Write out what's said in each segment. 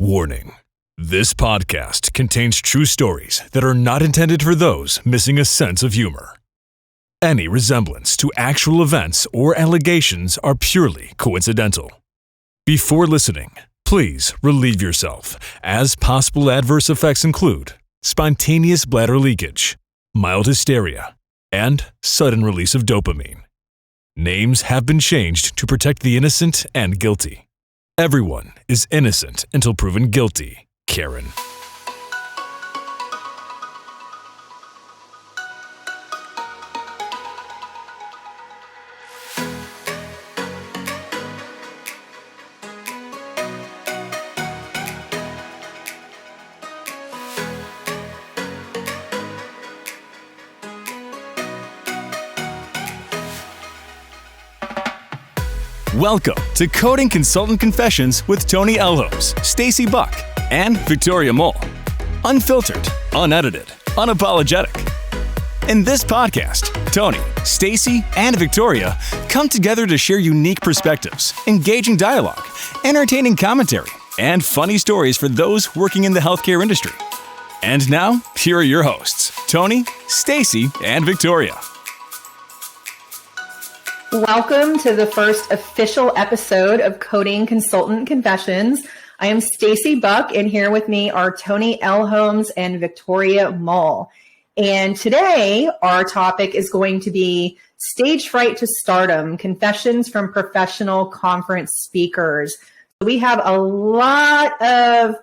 Warning. This podcast contains true stories that are not intended for those missing a sense of humor. Any resemblance to actual events or allegations are purely coincidental. Before listening, please relieve yourself, as possible adverse effects include spontaneous bladder leakage, mild hysteria, and sudden release of dopamine. Names have been changed to protect the innocent and guilty. Everyone is innocent until proven guilty, Karen. Welcome to Coding Consultant Confessions with Toni Elhoms, Stacie Buck, and Victoria Moll. Unfiltered, unedited, unapologetic. In this podcast, Toni, Stacie, and Victoria come together to share unique perspectives, engaging dialogue, entertaining commentary, and funny stories for those working in the healthcare industry. And now, here are your hosts, Toni, Stacie, and Victoria. Welcome to the first official episode of Coding Consultant Confessions. I am Stacie Buck, and here with me are Toni Elhoms and Victoria Moll. And today, our topic is going to be Stage Fright to Stardom, Confessions from Professional Conference Speakers. We have a lot of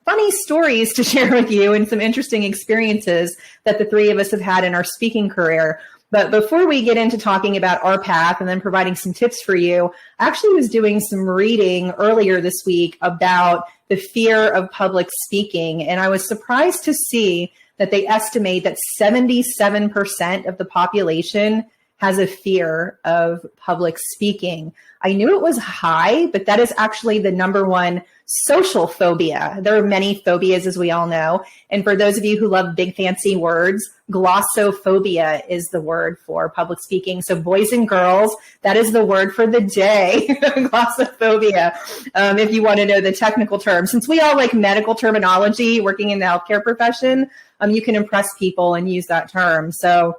funny stories to share with you and some interesting experiences that the three of us have had in our speaking career. But before we get into talking about our path and then providing some tips for you, I actually was doing some reading earlier this week about the fear of public speaking. And I was surprised to see that they estimate that 77% of the population has a fear of public speaking. I knew it was high, but that is actually the number one social phobia. There are many phobias, as we all know. And for those of you who love big fancy words, glossophobia is the word for public speaking. So boys and girls, that is the word for the day, glossophobia, if you want to know the technical term. Since we all like medical terminology working in the healthcare profession, you can impress people and use that term. So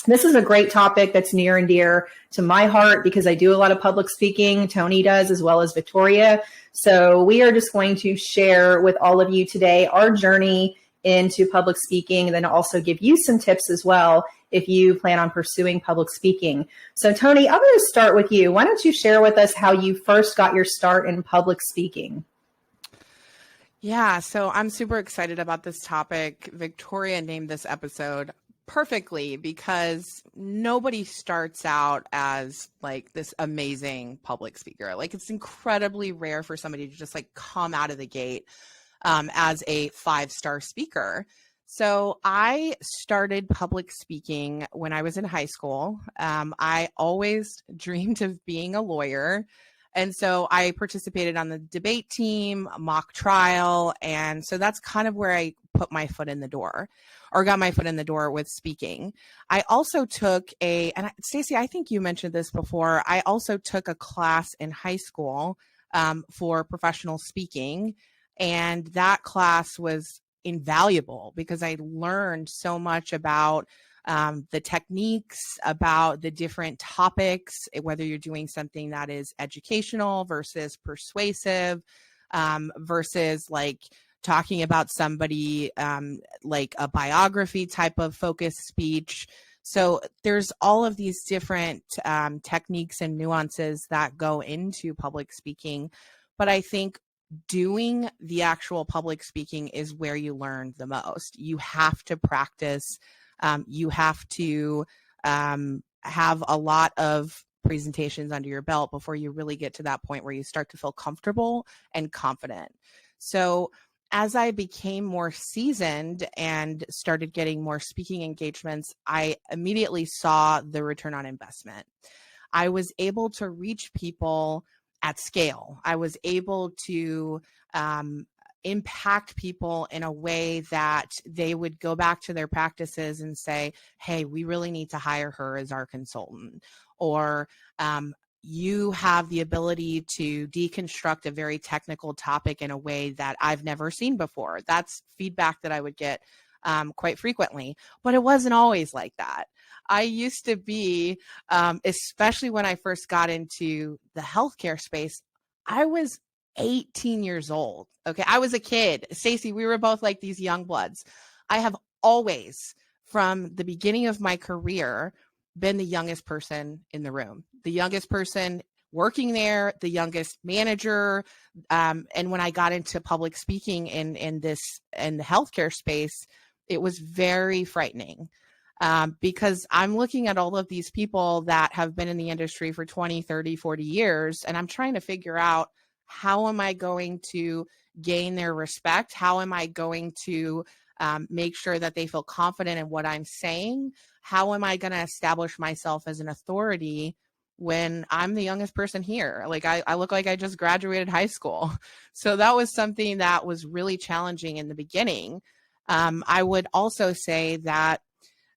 this is a great topic that's near and dear to my heart because I do a lot of public speaking. Toni does, as well as Victoria. So we are just going to share with all of you today our journey into public speaking, and then also give you some tips as well if you plan on pursuing public speaking. So Toni, I'm going to start with you. Why don't you share with us how you first got your start in public speaking? Yeah, so I'm super excited about this topic. Victoria named this episode perfectly because nobody starts out as like this amazing public speaker. Like it's incredibly rare for somebody to just like come out of the gate as a 5-star speaker. So I started public speaking when I was in high school. I always dreamed of being a lawyer. And so I participated on the debate team, mock trial. And so that's kind of where I put my foot in the door, or got my foot in the door with speaking. I also took and Stacie, I think you mentioned this before, I also took a class in high school for professional speaking. And that class was invaluable because I learned so much about the techniques, about the different topics, whether you're doing something that is educational versus persuasive, versus like talking about somebody like a biography type of focused speech. So there's all of these different techniques and nuances that go into public speaking. But I think doing the actual public speaking is where you learn the most. You have to practice. You have to have a lot of presentations under your belt before you really get to that point where you start to feel comfortable and confident. So as I became more seasoned and started getting more speaking engagements, I immediately saw the return on investment. I was able to reach people at scale. I was able to impact people in a way that they would go back to their practices and say, hey, we really need to hire her as our consultant. Or you have the ability to deconstruct a very technical topic in a way that I've never seen before. That's feedback that I would get quite frequently, but it wasn't always like that. I used to be, especially when I first got into the healthcare space, I was 18 years old. Okay. I was a kid. Stacie, we were both like these young bloods. I have always, from the beginning of my career, been the youngest person in the room, the youngest person working there, the youngest manager. And when I got into public speaking in the healthcare space, it was very frightening. Because I'm looking at all of these people that have been in the industry for 20, 30, 40 years, and I'm trying to figure out, how am I going to gain their respect? How am I going to make sure that they feel confident in what I'm saying? How am I going to establish myself as an authority when I'm the youngest person here? Like I look like I just graduated high school. So that was something that was really challenging in the beginning. I would also say that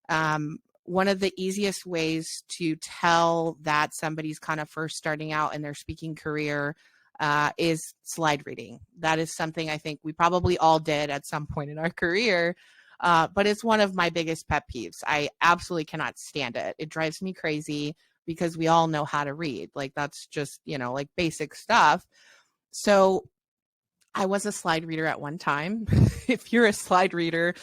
one of the easiest ways to tell that somebody's kind of first starting out in their speaking career is slide reading. That is something I think we probably all did at some point in our career, but it's one of my biggest pet peeves. I absolutely cannot stand it. It drives me crazy because we all know how to read. Like that's just, like basic stuff. So I was a slide reader at one time. If you're a slide reader,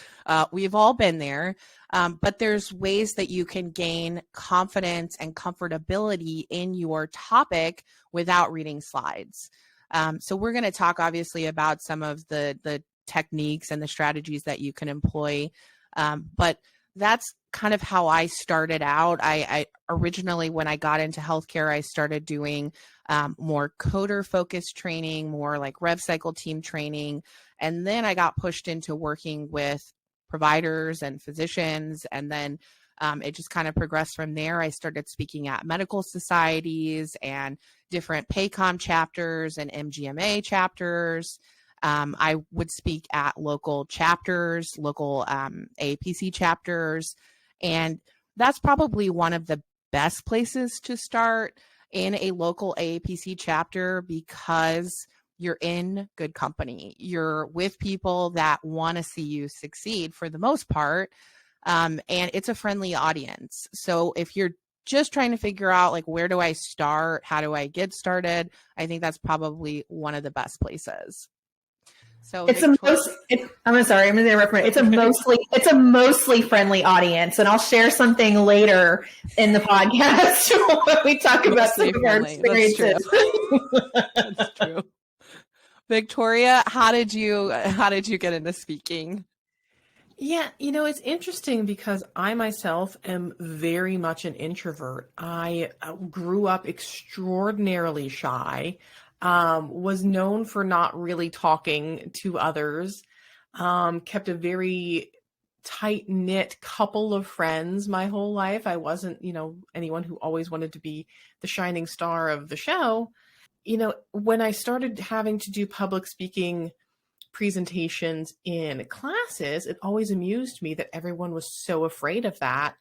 we've all been there. But there's ways that you can gain confidence and comfortability in your topic without reading slides. So we're going to talk obviously about some of the techniques and the strategies that you can employ. But that's kind of how I started out. I originally, when I got into healthcare, I started doing more coder focused training, more like rev cycle team training. And then I got pushed into working with providers and physicians. And then it just kind of progressed from there. I started speaking at medical societies and different PACOM chapters and MGMA chapters. I would speak at local chapters, local AAPC chapters. And that's probably one of the best places to start, in a local AAPC chapter, because you're in good company. You're with people that want to see you succeed for the most part. And it's a friendly audience. So if you're just trying to figure out, like, where do I start? How do I get started? I think that's probably one of the best places. So I'm sorry, I'm going to interrupt. It's a mostly friendly audience, and I'll share something later in the podcast when we talk about some of our experiences. That's true. Victoria, how did you get into speaking? Yeah, it's interesting because I myself am very much an introvert. I grew up extraordinarily shy. Was known for not really talking to others, kept a very tight-knit couple of friends my whole life. I wasn't, anyone who always wanted to be the shining star of the show. When I started having to do public speaking presentations in classes, it always amused me that everyone was so afraid of that.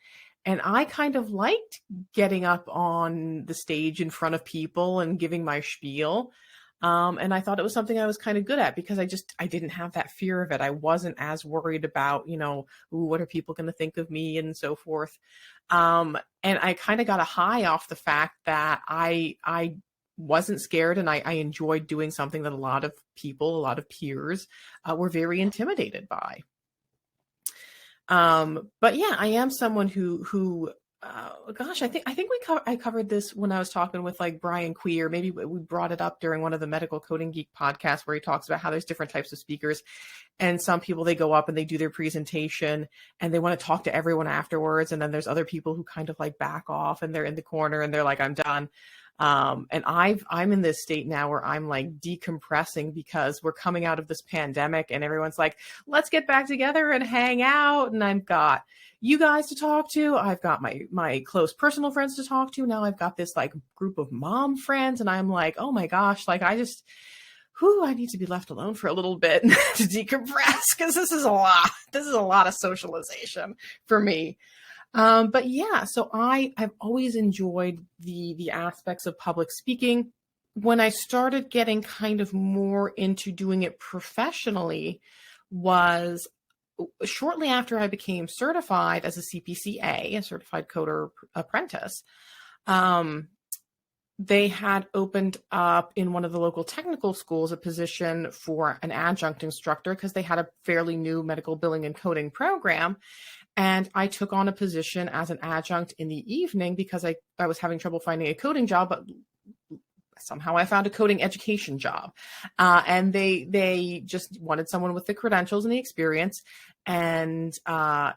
And I kind of liked getting up on the stage in front of people and giving my spiel. And I thought it was something I was kind of good at because I didn't have that fear of it. I wasn't as worried about, what are people going to think of me and so forth. And I kind of got a high off the fact that I wasn't scared, and I enjoyed doing something that a lot of people, a lot of peers were very intimidated by. But yeah, I am someone who gosh, I think I covered this when I was talking with like Brian Queer. Maybe we brought it up during one of the Medical Coding Geek podcasts where he talks about how there's different types of speakers, and some people, they go up and they do their presentation and they want to talk to everyone afterwards. And then there's other people who kind of like back off and they're in the corner and they're like, I'm done. And I'm in this state now where I'm like decompressing because we're coming out of this pandemic and everyone's like, let's get back together and hang out. And I've got you guys to talk to. I've got my close personal friends to talk to. Now I've got this like group of mom friends, and I'm like, oh my gosh, like I need to be left alone for a little bit to decompress, because this is a lot. This is a lot of socialization for me. But yeah, so I've always enjoyed the aspects of public speaking. When I started getting kind of more into doing it professionally was shortly after I became certified as a CPCA, a certified coder apprentice. They had opened up in one of the local technical schools a position for an adjunct instructor because they had a fairly new medical billing and coding program. And I took on a position as an adjunct in the evening because I was having trouble finding a coding job, but somehow I found a coding education job. And they just wanted someone with the credentials and the experience. And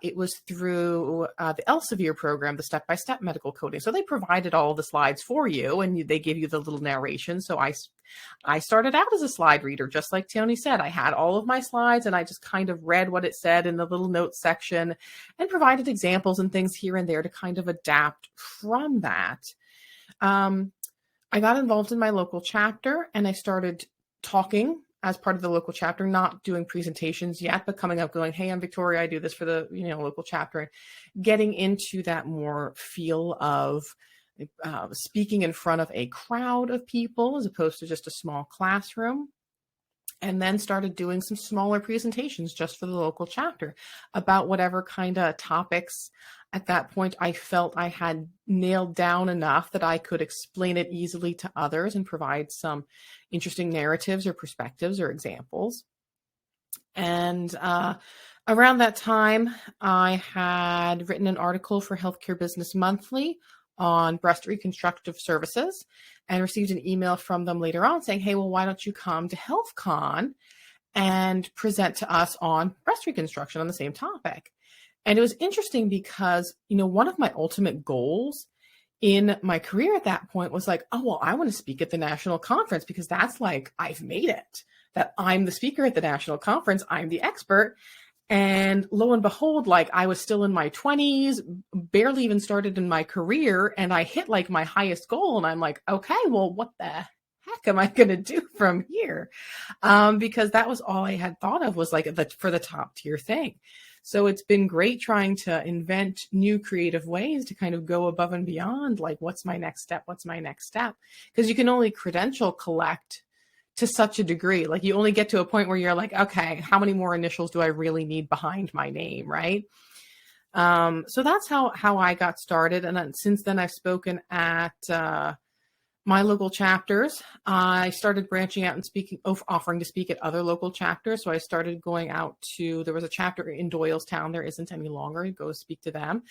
it was through the Elsevier program, the step-by-step medical coding. So they provided all the slides for you and they give you the little narration. So I started out as a slide reader, just like Toni said. I had all of my slides and I just kind of read what it said in the little notes section and provided examples and things here and there to kind of adapt from that. I got involved in my local chapter and I started talking as part of the local chapter, not doing presentations yet, but coming up going, hey, I'm Victoria. I do this for the local chapter, getting into that more feel of speaking in front of a crowd of people as opposed to just a small classroom. And then started doing some smaller presentations just for the local chapter about whatever kind of topics at that point I felt I had nailed down enough that I could explain it easily to others and provide some interesting narratives or perspectives or examples. And around that time, I had written an article for Healthcare Business Monthly on breast reconstructive services and received an email from them later on saying, hey, well, why don't you come to HealthCon and present to us on breast reconstruction on the same topic? And it was interesting because, one of my ultimate goals in my career at that point was like, oh, well, I want to speak at the national conference because that's like, I've made it, that I'm the speaker at the national conference. I'm the expert. And lo and behold, like I was still in my 20s, barely even started in my career. And I hit like my highest goal. And I'm like, okay, well, what the heck am I going to do from here? Because that was all I had thought of was like for the top tier thing. So it's been great trying to invent new creative ways to kind of go above and beyond, like, what's my next step? What's my next step? Because you can only credential collect to such a degree. Like you only get to a point where you're like, okay, how many more initials do I really need behind my name, right? So that's how I got started. And then, since then I've spoken at my local chapters. I started branching out and offering to speak at other local chapters. So I started going out there was a chapter in Doylestown. There isn't any longer. Go speak to them.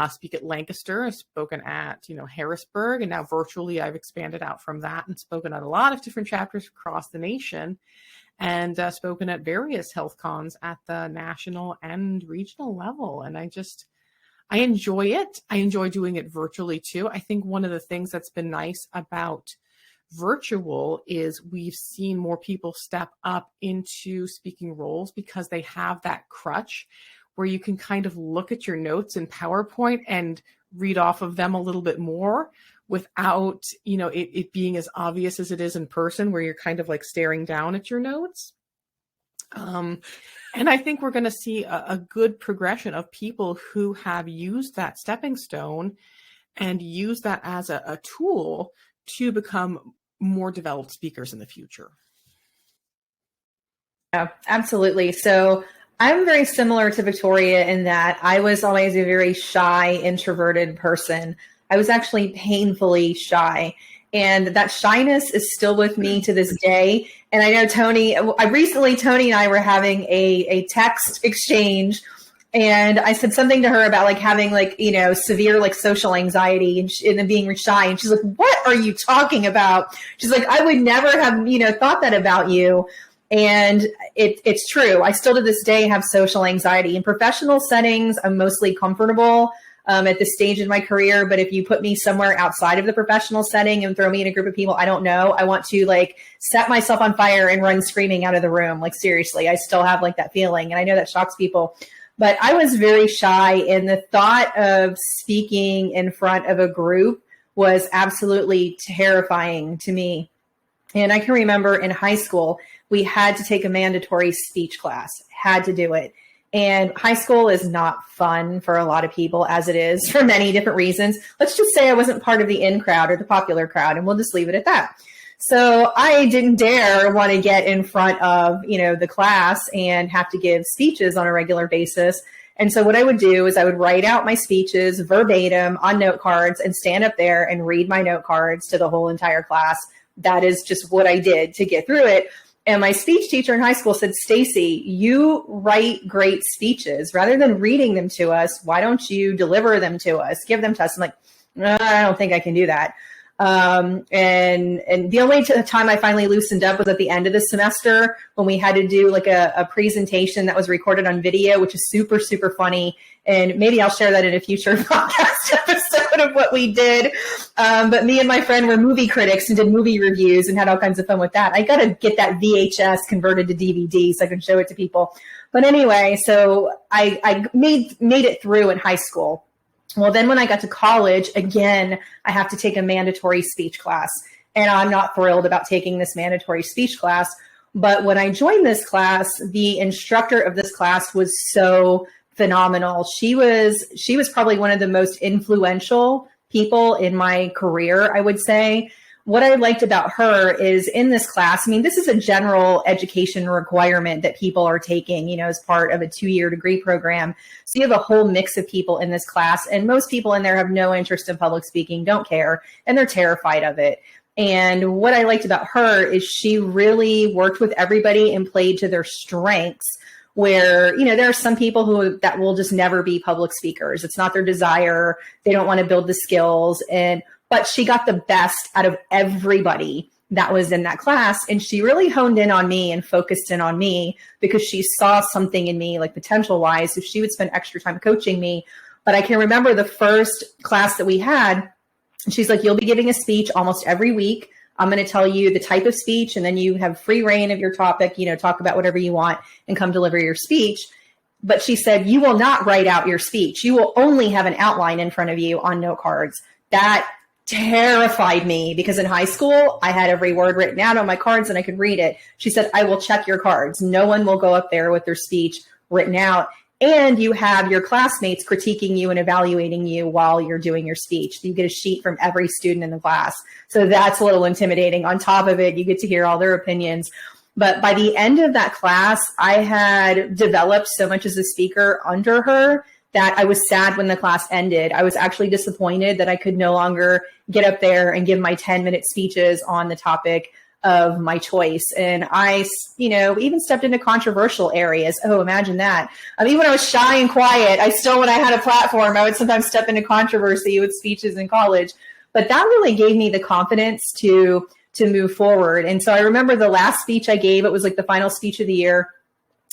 Speak at Lancaster. I've spoken at, Harrisburg. And now virtually I've expanded out from that and spoken at a lot of different chapters across the nation and spoken at various health cons at the national and regional level. And I enjoy it. I enjoy doing it virtually too. I think one of the things that's been nice about virtual is we've seen more people step up into speaking roles because they have that crutch where you can kind of look at your notes in PowerPoint and read off of them a little bit more without, it being as obvious as it is in person where you're kind of like staring down at your notes. And I think we're going to see a good progression of people who have used that stepping stone and use that as a tool to become more developed speakers in the future. Yeah, absolutely. So I'm very similar to Victoria in that I was always a very shy, introverted person. I was actually painfully shy. And that shyness is still with me to this day. And I know Toni and I were having a text exchange, and I said something to her about like having like, severe like social anxiety and then being shy. And she's like, what are you talking about? She's like, I would never have, thought that about you. And it's true. I still to this day have social anxiety. In professional settings, I'm mostly comfortable at this stage in my career. But if you put me somewhere outside of the professional setting and throw me in a group of people I don't know, I want to like set myself on fire and run screaming out of the room. Like seriously, I still have like that feeling. And I know that shocks people, but I was very shy. And the thought of speaking in front of a group was absolutely terrifying to me. And I can remember in high school, we had to take a mandatory speech class, had to do it. And high school is not fun for a lot of people, as it is for many different reasons. Let's just say I wasn't part of the in crowd or the popular crowd, and we'll just leave it at that. So I didn't dare want to get in front of, the class and have to give speeches on a regular basis. And so what I would do is I would write out my speeches verbatim on note cards and stand up there and read my note cards to the whole entire class. That is just what I did to get through it. And my speech teacher in high school said, Stacie, you write great speeches. Rather than reading them to us, why don't you deliver them to us, give them to us? I'm like, no, I don't think I can do that. And the only time I finally loosened up was at the end of the semester when we had to do like a presentation that was recorded on video, which is super, super funny. And maybe I'll share that in a future podcast episode of what we did. But me and my friend were movie critics and did movie reviews and had all kinds of fun with that. I got to get that VHS converted to DVD so I can show it to people. But anyway, so I made it through in high school. Well, then when I got to college, again, I have to take a mandatory speech class. And I'm not thrilled about taking this mandatory speech class. But when I joined this class, the instructor of this class was so phenomenal. She was probably one of the most influential people in my career, I would say. What I liked about her is in this class, this is a general education requirement that people are taking, as part of a 2-year degree program. So you have a whole mix of people in this class, and most people in there have no interest in public speaking, don't care, and they're terrified of it. And what I liked about her is she really worked with everybody and played to their strengths, where, there are some people that will just never be public speakers. It's not their desire. They don't want to build the skills. But she got the best out of everybody that was in that class. And she really honed in on me and focused in on me because she saw something in me, like potential wise. So she would spend extra time coaching me. But I can remember the first class that we had, and she's like, you'll be giving a speech almost every week. I'm going to tell you the type of speech, and then you have free reign of your topic, talk about whatever you want and come deliver your speech. But she said, you will not write out your speech. You will only have an outline in front of you on note cards. That terrified me because in high school, I had every word written out on my cards and I could read it. She said, I will check your cards. No one will go up there with their speech written out. And you have your classmates critiquing you and evaluating you while you're doing your speech. You get a sheet from every student in the class. So that's a little intimidating. On top of it, you get to hear all their opinions. But by the end of that class, I had developed so much as a speaker under her that I was sad when the class ended. I was actually disappointed that I could no longer get up there and give my 10-minute speeches on the topic of my choice. And I, even stepped into controversial areas. Oh, imagine that. Even when I was shy and quiet, when I had a platform, I would sometimes step into controversy with speeches in college. But that really gave me the confidence to move forward. And so I remember the last speech I gave, it was like the final speech of the year.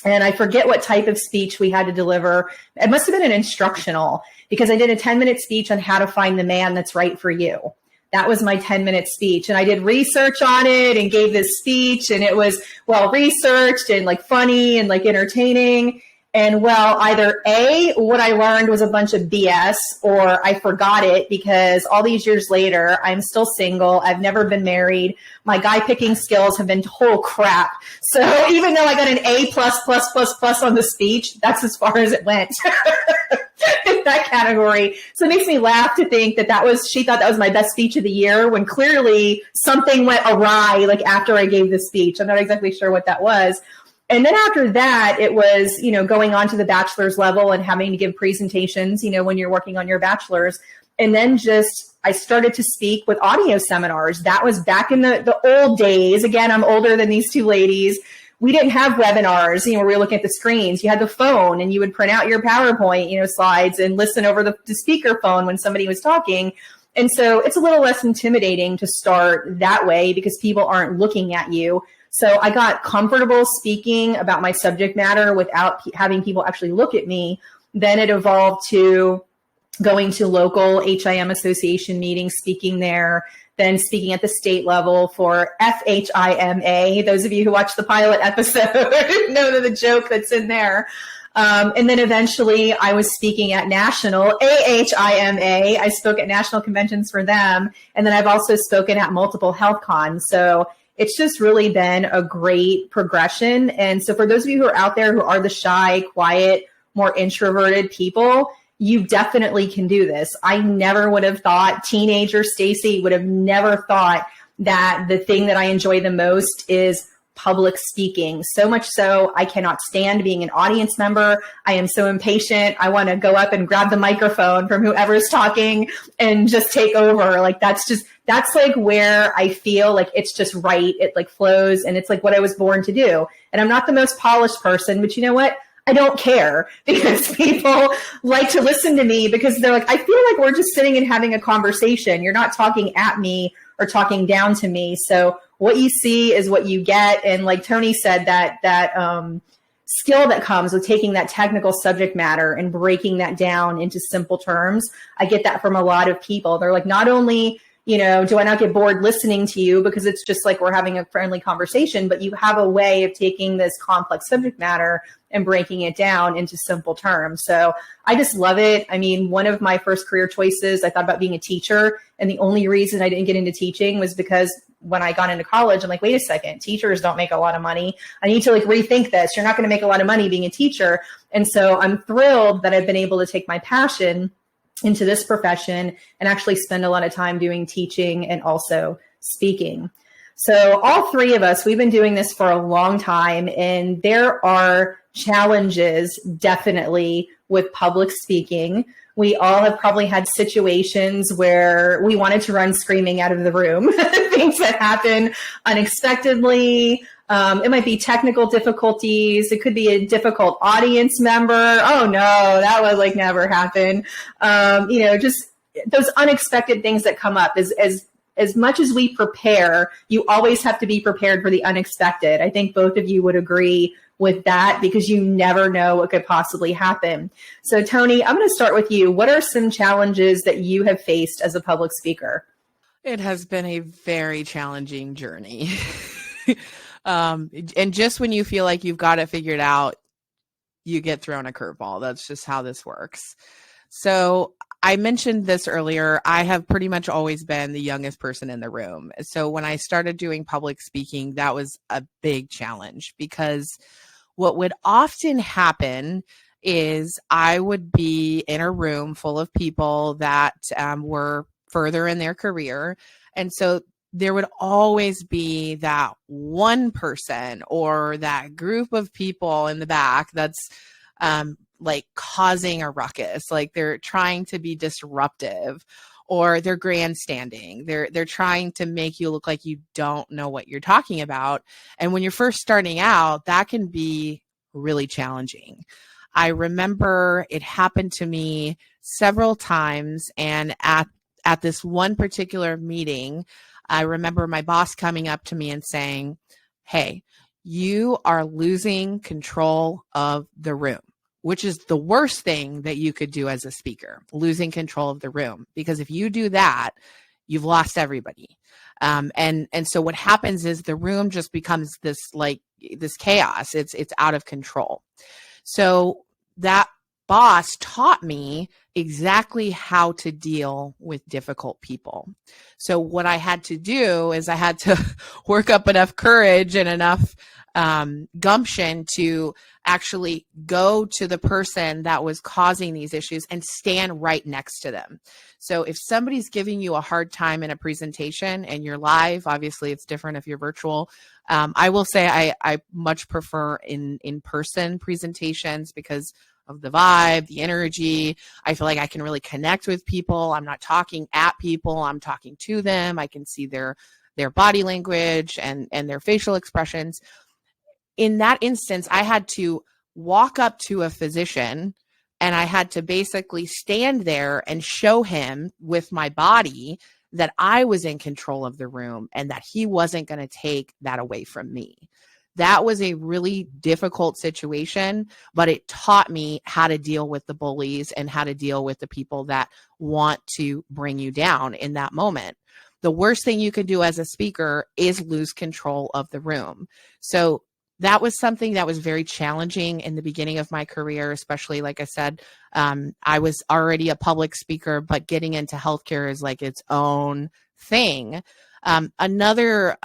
And I forget what type of speech we had to deliver. It must have been an instructional because I did a 10-minute speech on how to find the man that's right for you. That was my 10-minute speech. And I did research on it and gave this speech, and it was well researched and like funny and like entertaining. And well, either A, what I learned was a bunch of BS, or I forgot it because all these years later, I'm still single. I've never been married. My guy picking skills have been total crap. So even though I got an A+++ on the speech, that's as far as it went in that category. So it makes me laugh to think she thought that was my best speech of the year when clearly something went awry like after I gave the speech. I'm not exactly sure what that was. And then after that, it was, going on to the bachelor's level and having to give presentations, when you're working on your bachelor's. And then I started to speak with audio seminars. That was back in the old days. Again, I'm older than these two ladies. We didn't have webinars, where we were looking at the screens. You had the phone and you would print out your PowerPoint, slides and listen over the speaker phone when somebody was talking. And so it's a little less intimidating to start that way because people aren't looking at you. So I got comfortable speaking about my subject matter without having people actually look at me. Then it evolved to going to local HIM association meetings, speaking there, then speaking at the state level for FHIMA. Those of you who watched the pilot episode know the joke that's in there. And then eventually I was speaking at national AHIMA. I spoke at national conventions for them. And then I've also spoken at multiple health cons. So it's just really been a great progression. And so for those of you who are out there who are the shy, quiet, more introverted people, you definitely can do this. I never would have thought, teenager Stacie would have never thought that the thing that I enjoy the most is public speaking. So much so, I cannot stand being an audience member. I am so impatient. I want to go up and grab the microphone from whoever's talking and just take over. Like, that's like where I feel like it's just right. It like flows, and it's like what I was born to do. And I'm not the most polished person, but you know what? I don't care, because people like to listen to me because they're like, I feel like we're just sitting and having a conversation. You're not talking at me or talking down to me. So what you see is what you get. And like Toni said, that skill that comes with taking that technical subject matter and breaking that down into simple terms, I get that from a lot of people. They're like, not only, do I not get bored listening to you because it's just like we're having a friendly conversation, but you have a way of taking this complex subject matter and breaking it down into simple terms. So I just love it. I mean, one of my first career choices, I thought about being a teacher. And the only reason I didn't get into teaching was because when I got into college, I'm like, wait a second, teachers don't make a lot of money. I need to like rethink this. You're not going to make a lot of money being a teacher. And so I'm thrilled that I've been able to take my passion into this profession and actually spend a lot of time doing teaching and also speaking. So all three of us, we've been doing this for a long time, and there are challenges definitely with public speaking. We all have probably had situations where we wanted to run screaming out of the room, things that happen unexpectedly. It might be technical difficulties. It could be a difficult audience member. Oh no, that would like never happen. Just those unexpected things that come up. As much as we prepare, you always have to be prepared for the unexpected. I think both of you would agree with that, because you never know what could possibly happen. So Toni, I'm going to start with you. What are some challenges that you have faced as a public speaker? It has been a very challenging journey. And just when you feel like you've got it figured out, you get thrown a curveball. That's just how this works. So I mentioned this earlier. I have pretty much always been the youngest person in the room. So when I started doing public speaking, that was a big challenge, because what would often happen is I would be in a room full of people that were further in their career. And so there would always be that one person or that group of people in the back that's like causing a ruckus, like they're trying to be disruptive, or they're grandstanding. They're trying to make you look like you don't know what you're talking about. And when you're first starting out, that can be really challenging. I remember it happened to me several times, and at this one particular meeting, I remember my boss coming up to me and saying, "Hey, you are losing control of the room," which is the worst thing that you could do as a speaker, losing control of the room. Because if you do that, you've lost everybody. And so what happens is the room just becomes this chaos. It's out of control. So that boss taught me exactly how to deal with difficult people. So what I had to do is I had to work up enough courage and enough gumption to actually go to the person that was causing these issues and stand right next to them. So if somebody's giving you a hard time in a presentation and you're live, obviously it's different if you're virtual. I will say I much prefer in-person presentations because of the vibe, the energy. I feel like I can really connect with people. I'm not talking at people. I'm talking to them. I can see their body language and their facial expressions. In that instance, I had to walk up to a physician and I had to basically stand there and show him with my body that I was in control of the room and that he wasn't going to take that away from me. That was a really difficult situation, but it taught me how to deal with the bullies and how to deal with the people that want to bring you down in that moment. The worst thing you can do as a speaker is lose control of the room. So that was something that was very challenging in the beginning of my career, especially, like I said, I was already a public speaker, but getting into healthcare is like its own thing. Another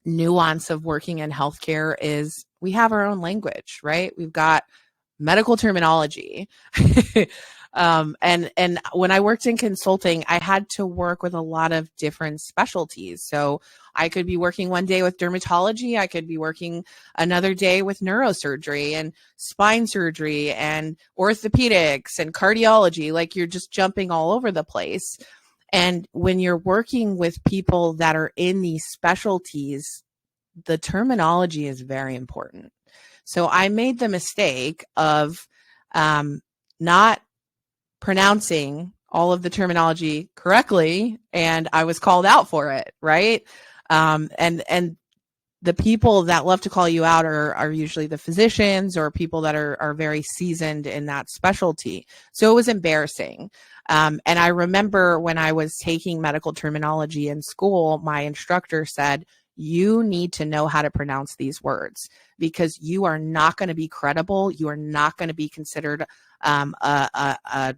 nuance of working in healthcare is we have our own language, right? We've got medical terminology. And when I worked in consulting, I had to work with a lot of different specialties. So I could be working one day with dermatology. I could be working another day with neurosurgery and spine surgery and orthopedics and cardiology. Like, you're just jumping all over the place. And when you're working with people that are in these specialties, the terminology is very important. So I made the mistake of not pronouncing all of the terminology correctly, and I was called out for it, right? And the people that love to call you out are usually the physicians or people that are very seasoned in that specialty. So it was embarrassing. And I remember when I was taking medical terminology in school, my instructor said, you need to know how to pronounce these words, because you are not going to be credible. You are not going to be considered a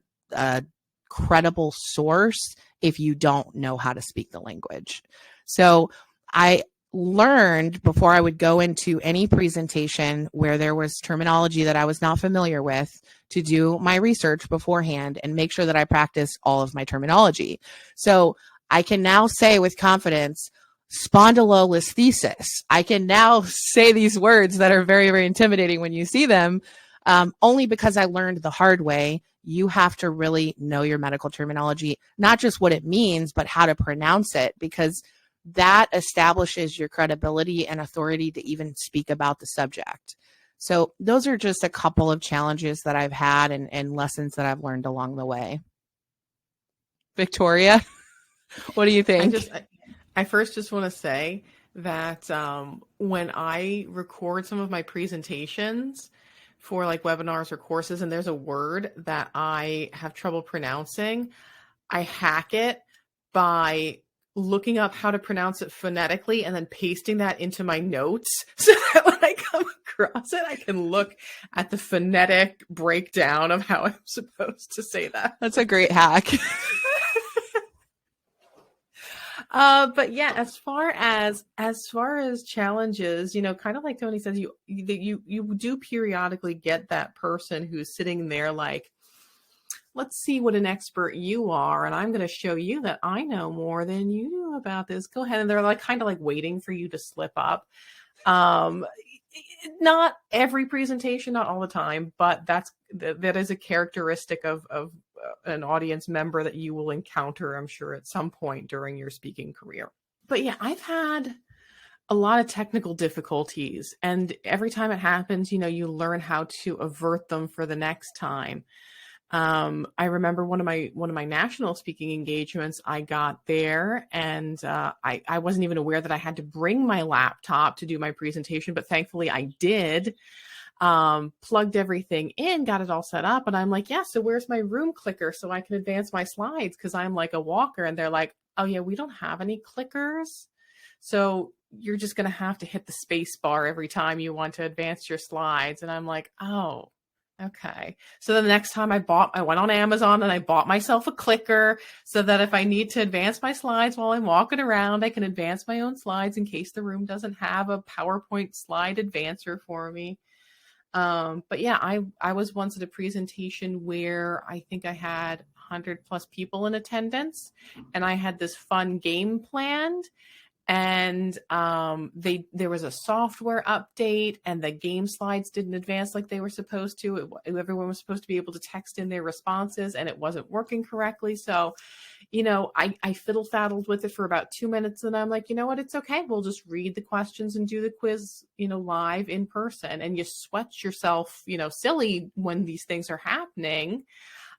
credible source if you don't know how to speak the language. So I learned before I would go into any presentation where there was terminology that I was not familiar with to do my research beforehand and make sure that I practice all of my terminology. So I can now say with confidence, spondylolisthesis. I can now say these words that are very, very intimidating when you see them, only because I learned the hard way. You have to really know your medical terminology, not just what it means, but how to pronounce it, because that establishes your credibility and authority to even speak about the subject. So those are just a couple of challenges that I've had and lessons that I've learned along the way. Victoria, what do you think? I first just want to say that when I record some of my presentations for like webinars or courses, and there's a word that I have trouble pronouncing, I hack it by looking up how to pronounce it phonetically and then pasting that into my notes so that when I come across it, I can look at the phonetic breakdown of how I'm supposed to say that. That's a great hack. But yeah, as far as challenges, kind of like Toni says, you do periodically get that person who's sitting there like, let's see what an expert you are, and I'm going to show you that I know more than you do about this. Go ahead. And they're like kind of like waiting for you to slip up. Not every presentation, not all the time, but that is a characteristic of an audience member that you will encounter, I'm sure, at some point during your speaking career. But yeah, I've had a lot of technical difficulties, and every time it happens, you learn how to avert them for the next time. I remember one of my national speaking engagements, I got there and I wasn't even aware that I had to bring my laptop to do my presentation, but thankfully I did. Plugged everything in, got it all set up, and I'm like, yeah, so where's my room clicker so I can advance my slides? Because I'm like a walker. And they're like, oh yeah, we don't have any clickers. So you're just going to have to hit the space bar every time you want to advance your slides. And I'm like, oh, okay. So then the next time I went on Amazon and I bought myself a clicker so that if I need to advance my slides while I'm walking around, I can advance my own slides in case the room doesn't have a PowerPoint slide advancer for me. But yeah, I was once at a presentation where I think I had 100 plus people in attendance, and I had this fun game planned. And there was a software update, and the game slides didn't advance like they were supposed to. Everyone was supposed to be able to text in their responses, and it wasn't working correctly. So, I fiddle-faddled with it for about 2 minutes, and I'm like, you know what? It's okay. We'll just read the questions and do the quiz, live in person. And you sweat yourself, silly when these things are happening.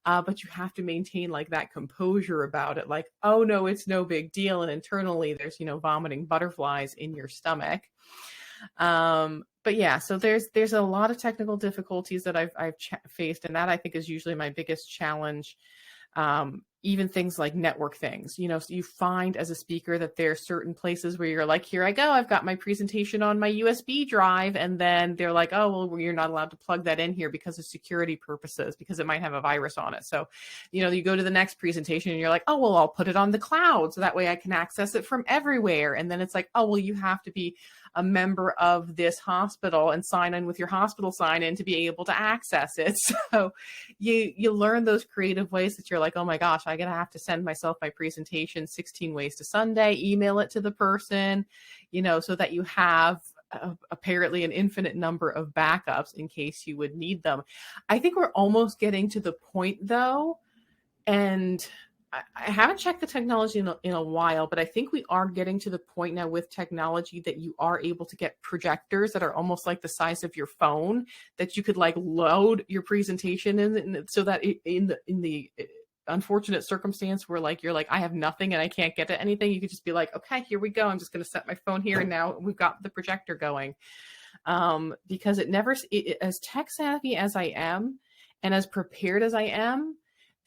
But you have to maintain like that composure about it. Like, oh no, it's no big deal. And internally there's, vomiting butterflies in your stomach. But yeah, so there's a lot of technical difficulties that I've faced. And that I think is usually my biggest challenge. Even things like network things, so you find as a speaker that there are certain places where you're like, here I go, I've got my presentation on my USB drive. And then they're like, oh, well, you're not allowed to plug that in here because of security purposes, because it might have a virus on it. So, you go to the next presentation and you're like, oh, well, I'll put it on the cloud so that way I can access it from everywhere. And then it's like, oh, well, you have to be a member of this hospital and sign in with your hospital sign in to be able to access it. So you learn those creative ways that you're like, oh my gosh, I'm going to have to send myself my presentation 16 ways to Sunday, email it to the person, so that you have apparently an infinite number of backups in case you would need them. I think we're almost getting to the point though, and I haven't checked the technology in a while, but I think we are getting to the point now with technology that you are able to get projectors that are almost like the size of your phone that you could like load your presentation in, so that in the unfortunate circumstance where like you're like, I have nothing and I can't get to anything, you could just be like, okay, here we go. I'm just going to set my phone here, and now we've got the projector going. Because as tech savvy as I am and as prepared as I am,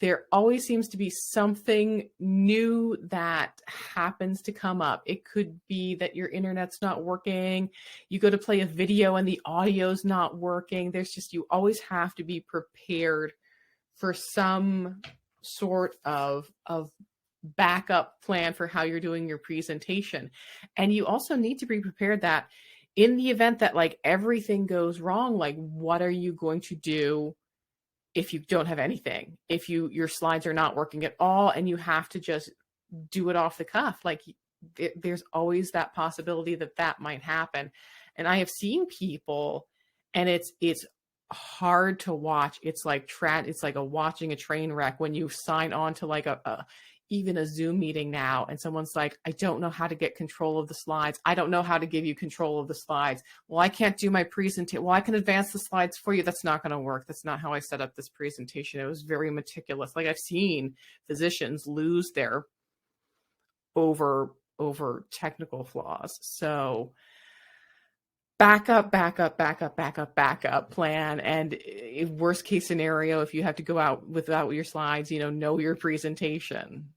there always seems to be something new that happens to come up. It could be that your internet's not working. You go to play a video and the audio's not working. You always have to be prepared for some sort of backup plan for how you're doing your presentation. And you also need to be prepared that in the event that like everything goes wrong, like what are you going to do if you don't have anything, if your slides are not working at all and you have to just do it off the cuff? Like there's always that possibility that might happen. And I have seen people, and it's hard to watch. It's like watching a train wreck when you sign on to like even a Zoom meeting now, and someone's like, I don't know how to get control of the slides. I don't know how to give you control of the slides. Well, I can't do my presentation. Well, I can advance the slides for you. That's not going to work. That's not how I set up this presentation. It was very meticulous. Like I've seen physicians lose their over technical flaws. So backup plan. And worst case scenario, if you have to go out without your slides, know your presentation.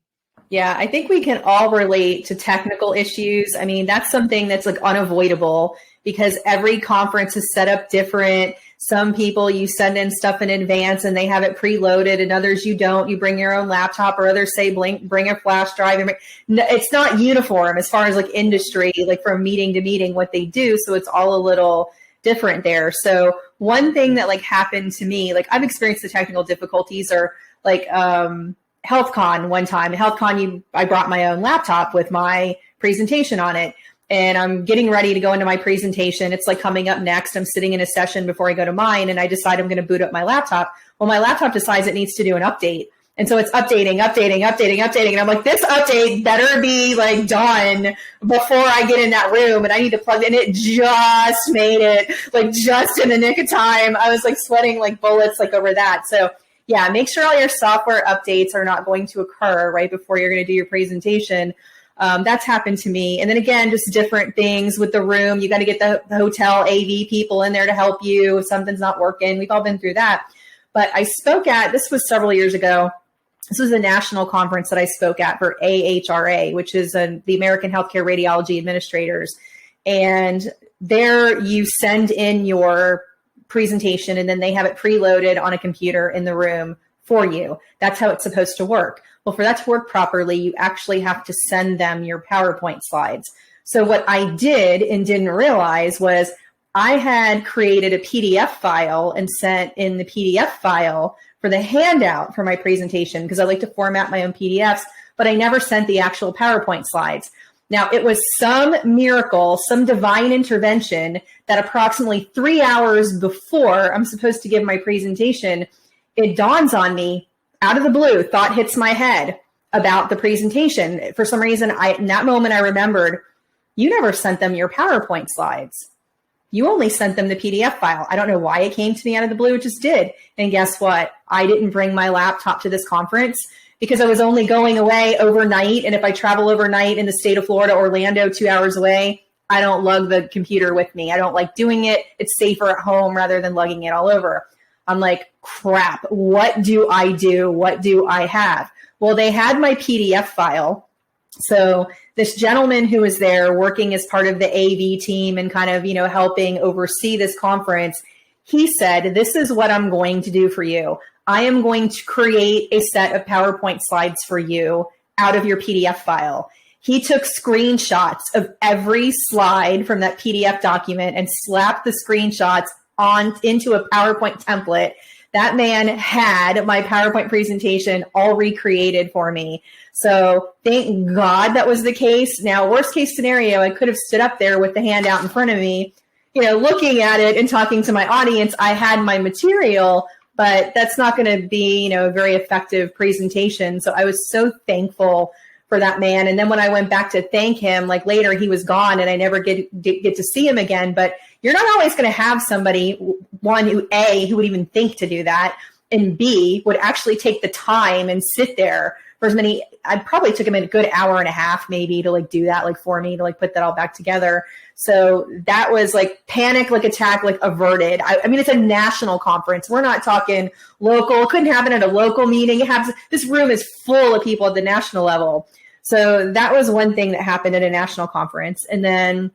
Yeah, I think we can all relate to technical issues. I mean, that's something that's like unavoidable because every conference is set up different. Some people you send in stuff in advance and they have it preloaded, and others you don't. You bring your own laptop, or others say bring a flash drive. It's not uniform as far as like industry, like from meeting to meeting what they do. So it's all a little different there. So one thing that like happened to me, like I've experienced the technical difficulties, or like HealthCon one time. HealthCon, I brought my own laptop with my presentation on it. And I'm getting ready to go into my presentation. It's like coming up next. I'm sitting in a session before I go to mine, and I decide I'm going to boot up my laptop. Well, my laptop decides it needs to do an update. And so it's updating. And I'm like, this update better be like done before I get in that room. And I need to plug in. It just made it like just in the nick of time. I was like sweating like bullets like over that. So yeah, make sure all your software updates are not going to occur right before you're going to do your presentation. That's happened to me. And then again, just different things with the room. You got to get the hotel AV people in there to help you if something's not working. We've all been through that. But I spoke at, this was several years ago. This was a national conference that I spoke at for AHRA, which is the American Healthcare Radiology Administrators. And there you send in your presentation, and then they have it preloaded on a computer in the room for you. That's how it's supposed to work. Well, for that to work properly, you actually have to send them your PowerPoint slides. So what I did and didn't realize was I had created a PDF file and sent in the PDF file for the handout for my presentation, because I like to format my own PDFs, but I never sent the actual PowerPoint slides. Now, it was some miracle, some divine intervention that approximately 3 hours before I'm supposed to give my presentation, it dawns on me out of the blue, thought hits my head about the presentation. For some reason, in that moment, I remembered, you never sent them your PowerPoint slides. You only sent them the PDF file. I don't know why it came to me out of the blue. It just did. And guess what? I didn't bring my laptop to this conference because I was only going away overnight. And if I travel overnight in the state of Florida, Orlando, 2 hours away, I don't lug the computer with me. I don't like doing it. It's safer at home rather than lugging it all over. I'm like, crap, what do I do? What do I have? Well, they had my PDF file. So this gentleman who was there working as part of the AV team and kind of, helping oversee this conference, he said, this is what I'm going to do for you. I am going to create a set of PowerPoint slides for you out of your PDF file. He took screenshots of every slide from that PDF document and slapped the screenshots into a PowerPoint template. That man had my PowerPoint presentation all recreated for me. So thank God that was the case. Now, worst case scenario, I could have stood up there with the handout in front of me, looking at it and talking to my audience. I had my material, but that's not going to be, a very effective presentation. So I was so thankful for that man. And then when I went back to thank him, like later he was gone and I never get to see him again. But you're not always going to have somebody, one, who would even think to do that, and B, would actually take the time and sit there for as many. I probably took him a good hour and a half maybe to like do that, like for me to like put that all back together. So that was like panic, like attack, like averted. I mean, it's a national conference. We're not talking local. Couldn't happen at a local meeting. This room is full of people at the national level. So that was one thing that happened at a national conference. And then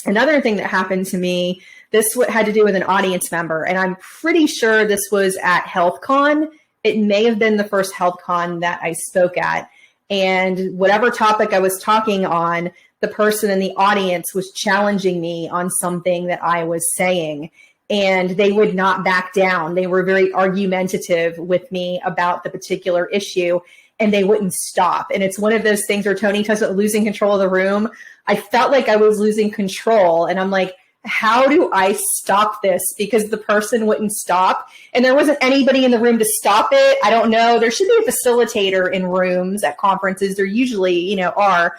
another thing that happened to me, this had to do with an audience member. And I'm pretty sure this was at HealthCon. It may have been the first HealthCon that I spoke at. And whatever topic I was talking on, the person in the audience was challenging me on something that I was saying, and they would not back down. They were very argumentative with me about the particular issue, and they wouldn't stop. And it's one of those things where Toni talks about losing control of the room. I felt like I was losing control, and I'm like, how do I stop this? Because the person wouldn't stop, and there wasn't anybody in the room to stop it. I don't know. There should be a facilitator in rooms at conferences. There usually, are.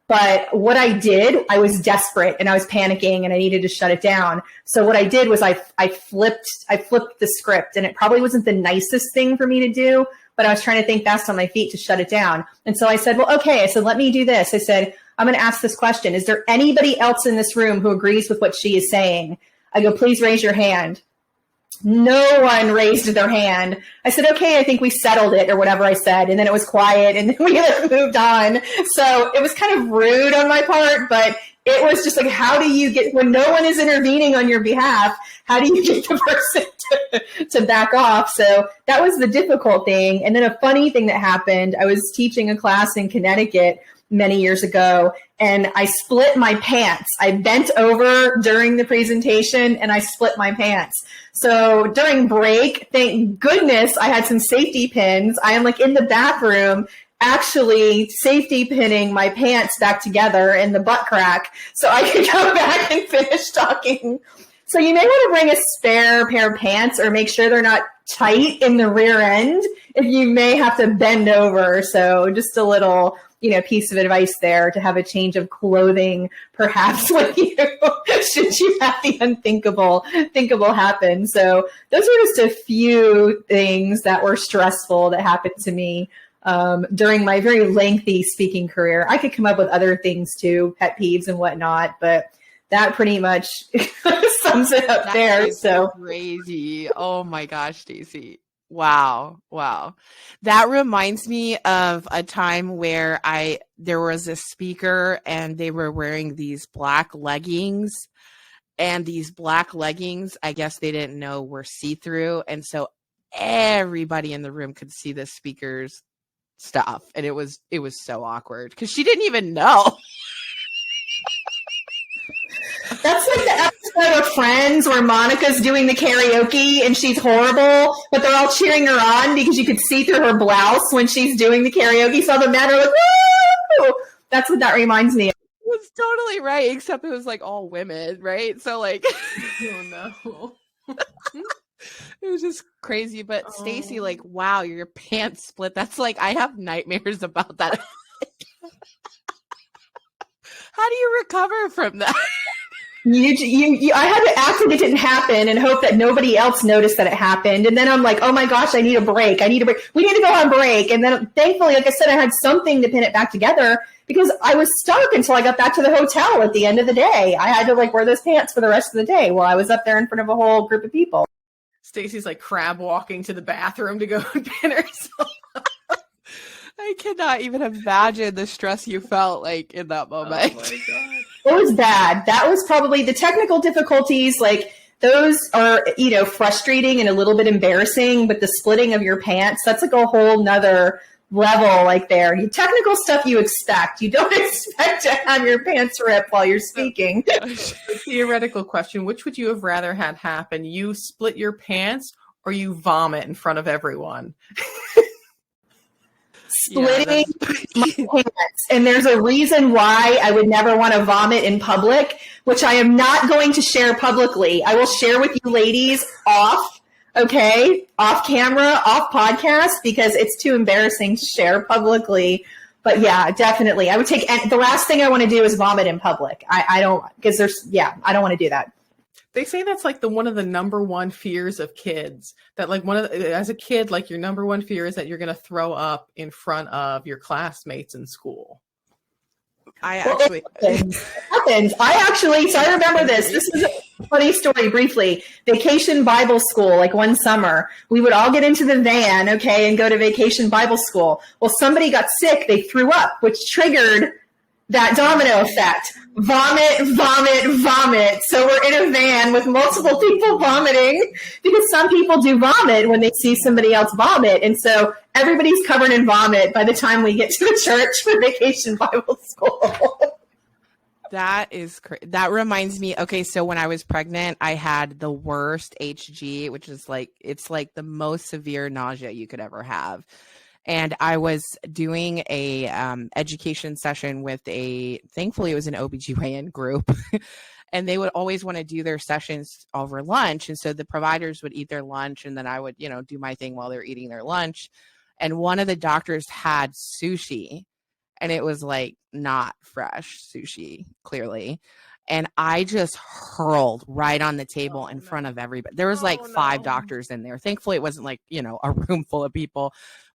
But what I did, I was desperate and I was panicking and I needed to shut it down. So what I did was I flipped the script, and it probably wasn't the nicest thing for me to do, but I was trying to think fast on my feet to shut it down. And so I said, well, okay. I said, let me do this. I said, I'm going to ask this question. Is there anybody else in this room who agrees with what she is saying? I go, please raise your hand. No one raised their hand. I said, okay, I think we settled it, or whatever I said. And then it was quiet, and then we moved on. So it was kind of rude on my part, but it was just like, how do you get, when no one is intervening on your behalf, how do you get the person to back off? So that was the difficult thing. And then a funny thing that happened, I was teaching a class in Connecticut many years ago, and I split my pants. I bent over during the presentation and I split my pants. So during break, thank goodness I had some safety pins. I am like in the bathroom actually safety pinning my pants back together in the butt crack so I could go back and finish talking. So you may want to bring a spare pair of pants, or make sure they're not tight in the rear end if you may have to bend over. So just a little piece of advice there, to have a change of clothing perhaps with you should you have the unthinkable happen. So those are just a few things that were stressful that happened to me during my very lengthy speaking career. I could come up with other things too, pet peeves and whatnot, but that pretty much sums it up there. So crazy. Oh my gosh, Stacie. Wow. That reminds me of a time where there was a speaker and they were wearing these black leggings, and these black leggings, I guess they didn't know were see-through. And so everybody in the room could see the speaker's stuff. And it was so awkward because she didn't even know. That's like the episode of Friends where Monica's doing the karaoke and she's horrible, but they're all cheering her on because you could see through her blouse when she's doing the karaoke. So the men are like, woo! That's what that reminds me of. It was totally right, except it was like all women, right? So like, Oh no. it was just crazy. But Stacie, like, wow, your pants split. That's like, I have nightmares about that. How do you recover from that? I had to act like it didn't happen and hope that nobody else noticed that it happened. And then I'm like, oh my gosh, I need a break. We need to go on break. And then thankfully, like I said, I had something to pin it back together because I was stuck until I got back to the hotel at the end of the day. I had to like wear those pants for the rest of the day while I was up there in front of a whole group of people. Stacie's like crab walking to the bathroom to go and pin herself. I cannot even imagine the stress you felt like in that moment. Oh my God. It was bad. That was probably the technical difficulties. Like those are, frustrating and a little bit embarrassing, but the splitting of your pants, that's like a whole nother level like there. Technical stuff you expect. You don't expect to have your pants rip while you're speaking. Theoretical question. Which would you have rather had happen? You split your pants or you vomit in front of everyone? Splitting my pants. And there's a reason why I would never want to vomit in public, which I am not going to share publicly. I will share with you ladies off camera, off podcast, because it's too embarrassing to share publicly. But yeah, definitely. I would take, and the last thing I want to do is vomit in public. I don't want to do that. They say that's like one of the number one fears of kids. That like as a kid, like your number one fear is that you're going to throw up in front of your classmates in school. It happens. So I remember this. This is a funny story briefly. Vacation Bible school, like one summer, we would all get into the van, and go to Vacation Bible school. Well, somebody got sick. They threw up, which triggered that domino effect. Vomit, vomit, vomit. So we're in a van with multiple people vomiting because some people do vomit when they see somebody else vomit. And so everybody's covered in vomit by the time we get to the church for Vacation Bible school. That is that reminds me. Okay, so when I was pregnant, I had the worst HG, which is it's like the most severe nausea you could ever have. And I was doing a education session with thankfully it was an OBGYN group, and they would always want to do their sessions over lunch. And so the providers would eat their lunch, and then I would, do my thing while they're eating their lunch. And one of the doctors had sushi, and it was like not fresh sushi, clearly. And I just hurled right on the table in front of everybody. There was five doctors in there. Thankfully, it wasn't a room full of people.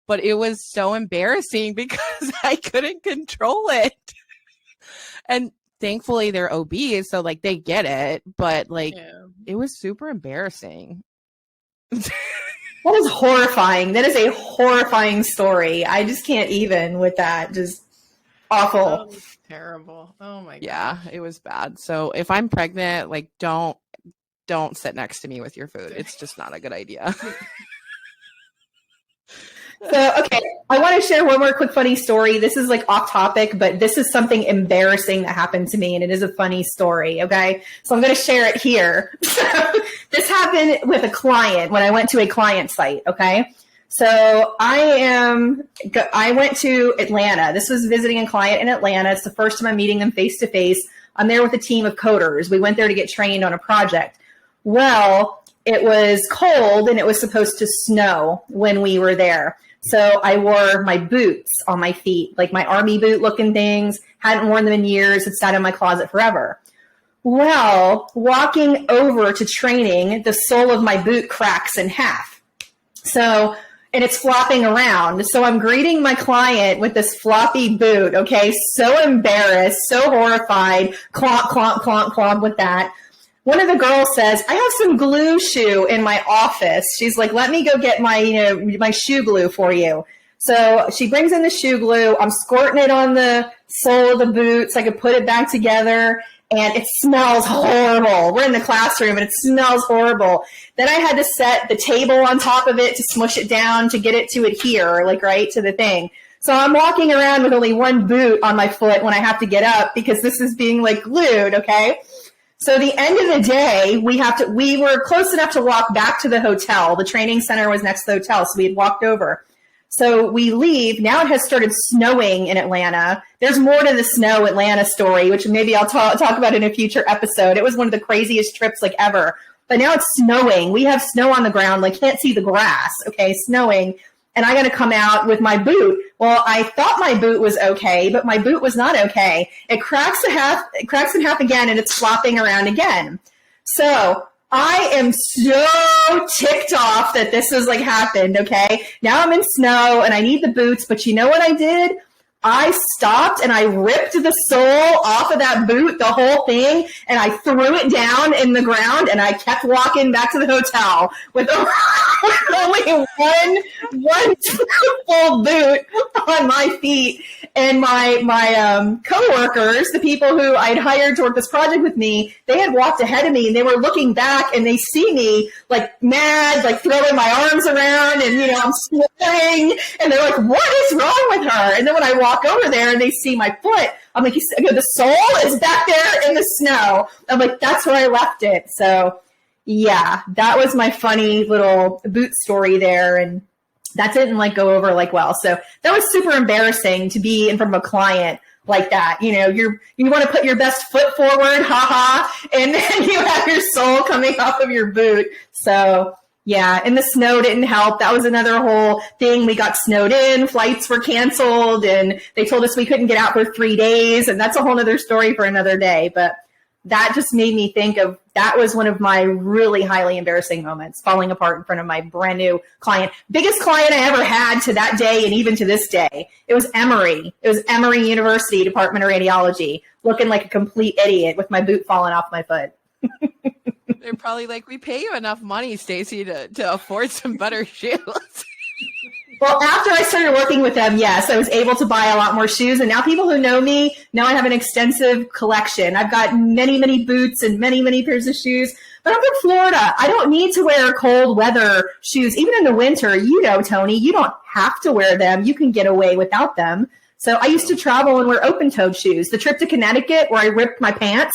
But it was so embarrassing because I couldn't control it. And thankfully they're obese, so they get it. But It was super embarrassing. That is horrifying. That is a horrifying story. I just can't even with that. Just awful. Oh, terrible. Oh my God. Yeah, it was bad. So if I'm pregnant, don't sit next to me with your food. It's just not a good idea. So, okay, I want to share one more quick funny story. This is off topic, but this is something embarrassing that happened to me, and it is a funny story, okay? So I'm going to share it here. This happened with a client when I went to a client site, okay? So I went to Atlanta. This was visiting a client in Atlanta. It's the first time I'm meeting them face-to-face. I'm there with a team of coders. We went there to get trained on a project. Well, it was cold, and it was supposed to snow when we were there. So I wore my boots on my feet, my army boot looking things. Hadn't worn them in years. Had sat in my closet forever. Well, walking over to training, the sole of my boot cracks in half. And it's flopping around. So I'm greeting my client with this floppy boot, okay? So embarrassed, so horrified, clomp, clomp, clomp, clomp with that. One of the girls says, I have some glue shoe in my office. She's like, let me go get my shoe glue for you. So she brings in the shoe glue. I'm squirting it on the sole of the boot so I could put it back together. And it smells horrible. We're in the classroom and it smells horrible. Then I had to set the table on top of it to smush it down to get it to adhere, right to the thing. So I'm walking around with only one boot on my foot when I have to get up because this is being glued, okay? So the end of the day, we were close enough to walk back to the hotel. The training center was next to the hotel, so we had walked over. So we leave. Now it has started snowing in Atlanta. There's more to the snow Atlanta story, which maybe I'll talk about in a future episode. It was one of the craziest trips ever. But now it's snowing. We have snow on the ground, can't see the grass, okay, snowing. And I got to come out with my boot. Well, I thought my boot was okay, but my boot was not okay. It cracks in half again, and it's flopping around again. So I am so ticked off that this has happened, okay? Now I'm in snow, and I need the boots, but you know what I did? I stopped, and I ripped the sole off of that boot, the whole thing, and I threw it down in the ground, and I kept walking back to the hotel with a only one full boot on my feet. And my coworkers, the people who I'd hired to work this project with me, they had walked ahead of me and they were looking back and they see me like mad, like throwing my arms around and, I'm sweating. And they're like, what is wrong with her? And then when I walk over there and they see my foot, I'm like, the sole is back there in the snow. I'm like, that's where I left it. So yeah, that was my funny little boot story there. And that didn't go over well. So that was super embarrassing to be in front of a client like that. You want to put your best foot forward, and then you have your sole coming off of your boot. So yeah, and the snow didn't help. That was another whole thing. We got snowed in, flights were canceled, and they told us we couldn't get out for 3 days. And that's a whole other story for another day. But that just made me think of, that was one of my really highly embarrassing moments, falling apart in front of my brand new client. Biggest client I ever had to that day and even to this day. It was Emory. It was Emory University, Department of Radiology, looking like a complete idiot with my boot falling off my foot. They're probably like, we pay you enough money, Stacie, to afford some better shoes. Well, after I started working with them, yes, I was able to buy a lot more shoes. And now people who know me know I have an extensive collection. I've got many, many boots and many, many pairs of shoes. But I'm from Florida. I don't need to wear cold weather shoes. Even in the winter, Toni, you don't have to wear them. You can get away without them. So I used to travel and wear open-toed shoes. The trip to Connecticut where I ripped my pants,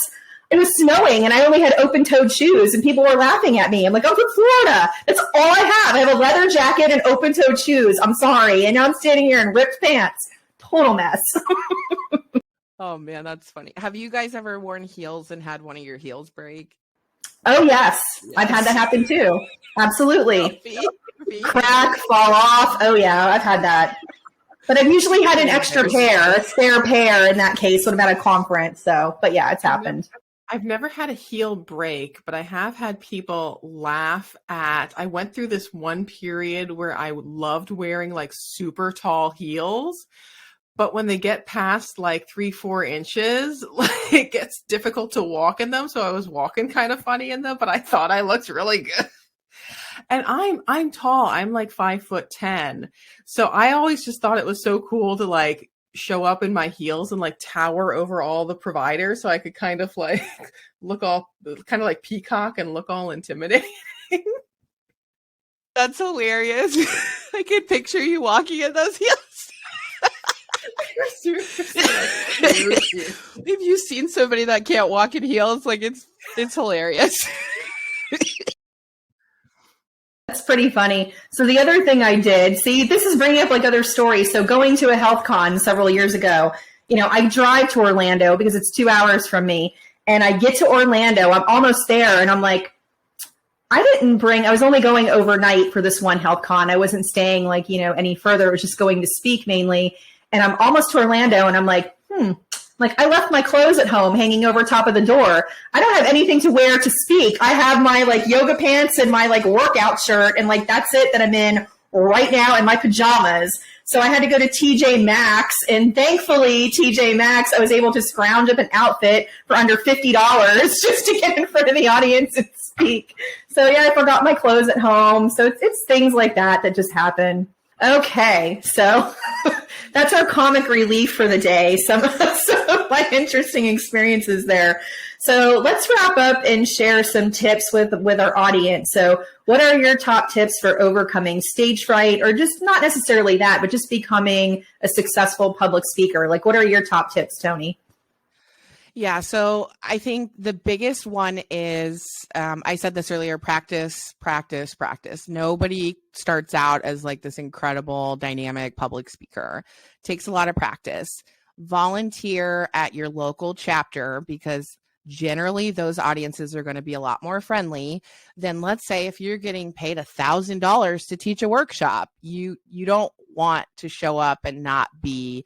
it was snowing and I only had open-toed shoes and people were laughing at me. I'm like, I'm from Florida. That's all I have. I have a leather jacket and open-toed shoes. I'm sorry. And now I'm standing here in ripped pants. Total mess. Oh man, that's funny. Have you guys ever worn heels and had one of your heels break? Oh yes. I've had that happen too. Absolutely. Feet. Crack, fall off. Oh yeah, I've had that. But I've usually had an extra pair, a spare pair in that case when I'm at a conference. So, but yeah, it's happened. I've never had a heel break, but I have had people laugh at, I went through this one period where I loved wearing super tall heels, but when they get past 3-4 inches, it gets difficult to walk in them. So I was walking kind of funny in them, but I thought I looked really good. And I'm tall. I'm 5'10". So I always just thought it was so cool to show up in my heels and tower over all the providers so I could kind of look all kind of like peacock and look all intimidating. That's hilarious. I can picture you walking in those heels. Have you seen somebody that can't walk in heels? It's hilarious. That's pretty funny. So the other thing I did, see, this is bringing up other stories. So going to a health con several years ago, I drive to Orlando because it's 2 hours from me. And I get to Orlando, I'm almost there. And I'm like, I was only going overnight for this one health con. I wasn't staying any further. I was just going to speak mainly. And I'm almost to Orlando and I'm like, I left my clothes at home hanging over top of the door. I don't have anything to wear to speak. I have my yoga pants and my workout shirt and that's it that I'm in right now in my pajamas. So I had to go to TJ Maxx, and thankfully TJ Maxx, I was able to scrounge up an outfit for under $50 just to get in front of the audience and speak. So yeah, I forgot my clothes at home. So it's things like that just happen. Okay, so that's our comic relief for the day. Some of my interesting experiences there. So let's wrap up and share some tips with our audience. So what are your top tips for overcoming stage fright, or just not necessarily that, but just becoming a successful public speaker? What are your top tips, Toni? Yeah, so I think the biggest one is, I said this earlier, practice, practice, practice. Nobody starts out as this incredible, dynamic public speaker. It takes a lot of practice. Volunteer at your local chapter, because generally those audiences are going to be a lot more friendly than, let's say, if you're getting paid $1,000 to teach a workshop. You don't want to show up and not be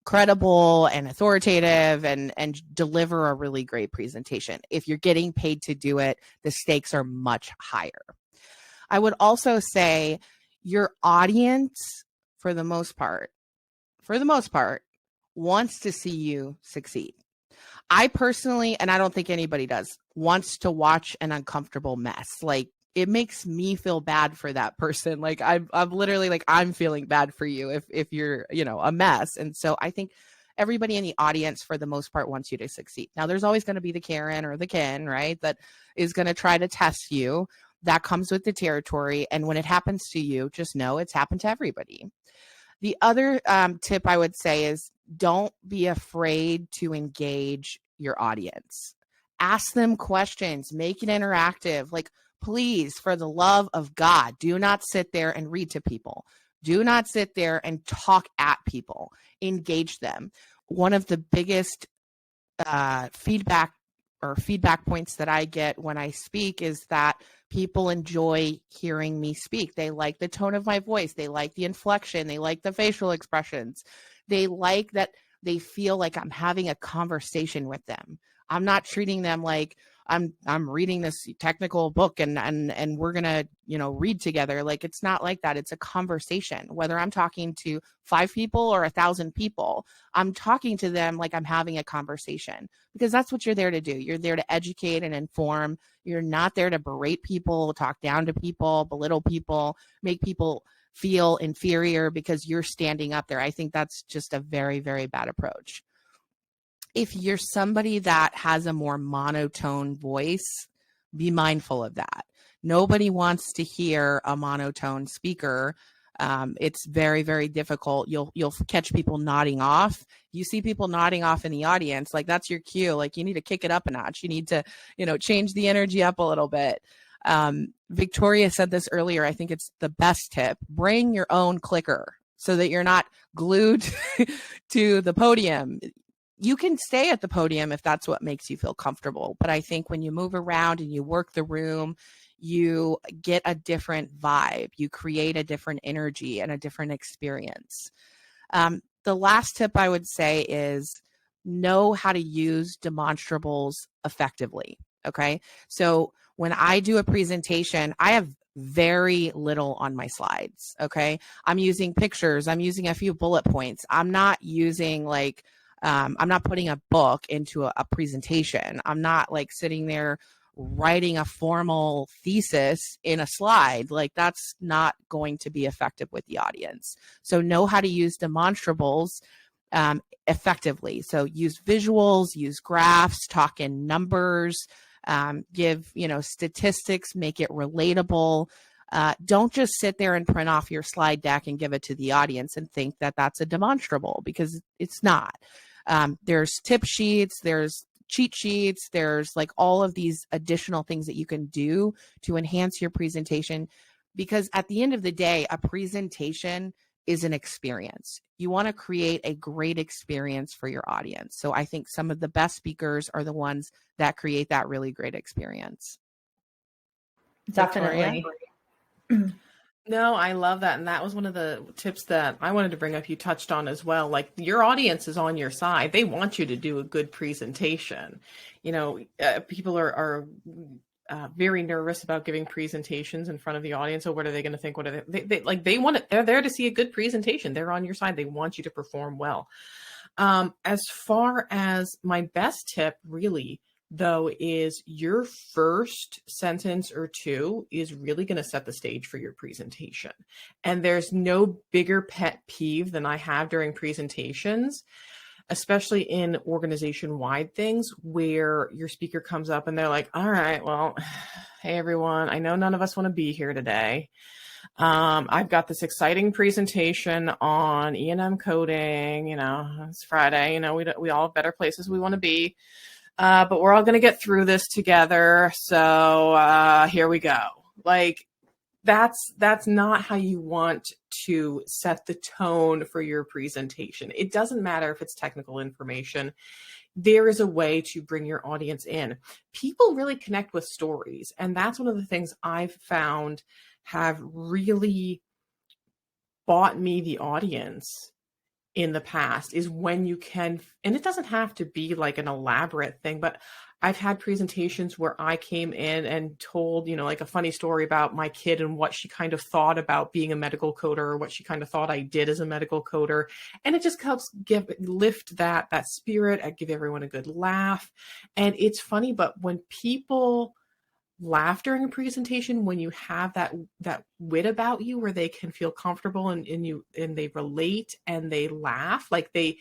credible and authoritative and deliver a really great presentation. If you're getting paid to do it, the stakes are much higher. I would also say your audience, for the most part, wants to see you succeed. I personally, and I don't think anybody does, wants to watch an uncomfortable mess. it makes me feel bad for that person. Like I'm literally like, I'm feeling bad for you if you're, a mess. And so I think everybody in the audience for the most part wants you to succeed. Now there's always going to be the Karen or the Ken, right? That is going to try to test you. That comes with the territory. And when it happens to you, just know it's happened to everybody. The other tip I would say is don't be afraid to engage your audience. Ask them questions, make it interactive. Like, please, for the love of God, do not sit there and read to people. Do not sit there and talk at people. Engage them. One of the biggest feedback points that I get when I speak is that people enjoy hearing me speak. They like the tone of my voice. They like the inflection. They like the facial expressions. They like that they feel like I'm having a conversation with them. I'm not treating them like I'm reading this technical book and we're going to, read together. Like, it's not like that. It's a conversation. Whether I'm talking to 5 people or 1,000 people, I'm talking to them like I'm having a conversation, because that's what you're there to do. You're there to educate and inform. You're not there to berate people, talk down to people, belittle people, make people feel inferior because you're standing up there. I think that's just a very, very bad approach. If you're somebody that has a more monotone voice, be mindful of that. Nobody wants to hear a monotone speaker. It's very, very difficult. You'll catch people nodding off. You see people nodding off in the audience, like that's your cue. Like, you need to kick it up a notch. You need to, change the energy up a little bit. Victoria said this earlier. I think it's the best tip. Bring your own clicker so that you're not glued to the podium. You can stay at the podium if that's what makes you feel comfortable. But I think when you move around and you work the room, you get a different vibe. You create a different energy and a different experience. The last tip I would say is know how to use demonstrables effectively. Okay. So when I do a presentation, I have very little on my slides. Okay. I'm using pictures. I'm using a few bullet points. I'm not using I'm not putting a book into a presentation. I'm not like sitting there writing a formal thesis in a slide. Like, that's not going to be effective with the audience. So know how to use demonstrables effectively. So use visuals, use graphs, talk in numbers, give, statistics, make it relatable. Don't just sit there and print off your slide deck and give it to the audience and think that that's a demonstrable, because it's not. There's tip sheets, there's cheat sheets, there's like all of these additional things that you can do to enhance your presentation, because at the end of the day, a presentation is an experience. You want to create a great experience for your audience. So I think some of the best speakers are the ones that create that really great experience. Definitely. No, I love that. And that was one of the tips that I wanted to bring up. You touched on as well. Like, your audience is on your side. They want you to do a good presentation. People are very nervous about giving presentations in front of the audience. So what are they going to think? What are they want it? They're there to see a good presentation. They're on your side. They want you to perform well. As far as my best tip, really, though, is your first sentence or two is really going to set the stage for your presentation. And there's no bigger pet peeve than I have during presentations, especially in organization-wide things, where your speaker comes up and they're like, all right, well, hey, everyone, I know none of us want to be here today. I've got this exciting presentation on E&M coding. It's Friday. We all have better places we want to be. But we're all going to get through this together. So here we go. Like, that's not how you want to set the tone for your presentation. It doesn't matter if it's technical information. There is a way to bring your audience in. People really connect with stories. And that's one of the things I've found have really bought me the audience in the past, is when you can, and it doesn't have to be like an elaborate thing, but I've had presentations where I came in and told, like a funny story about my kid and what she kind of thought about being a medical coder, or what she kind of thought I did as a medical coder. And it just helps lift that spirit. I give everyone a good laugh. And it's funny, but when people laugh during a presentation, when you have that wit about you where they can feel comfortable and they relate and they laugh, like they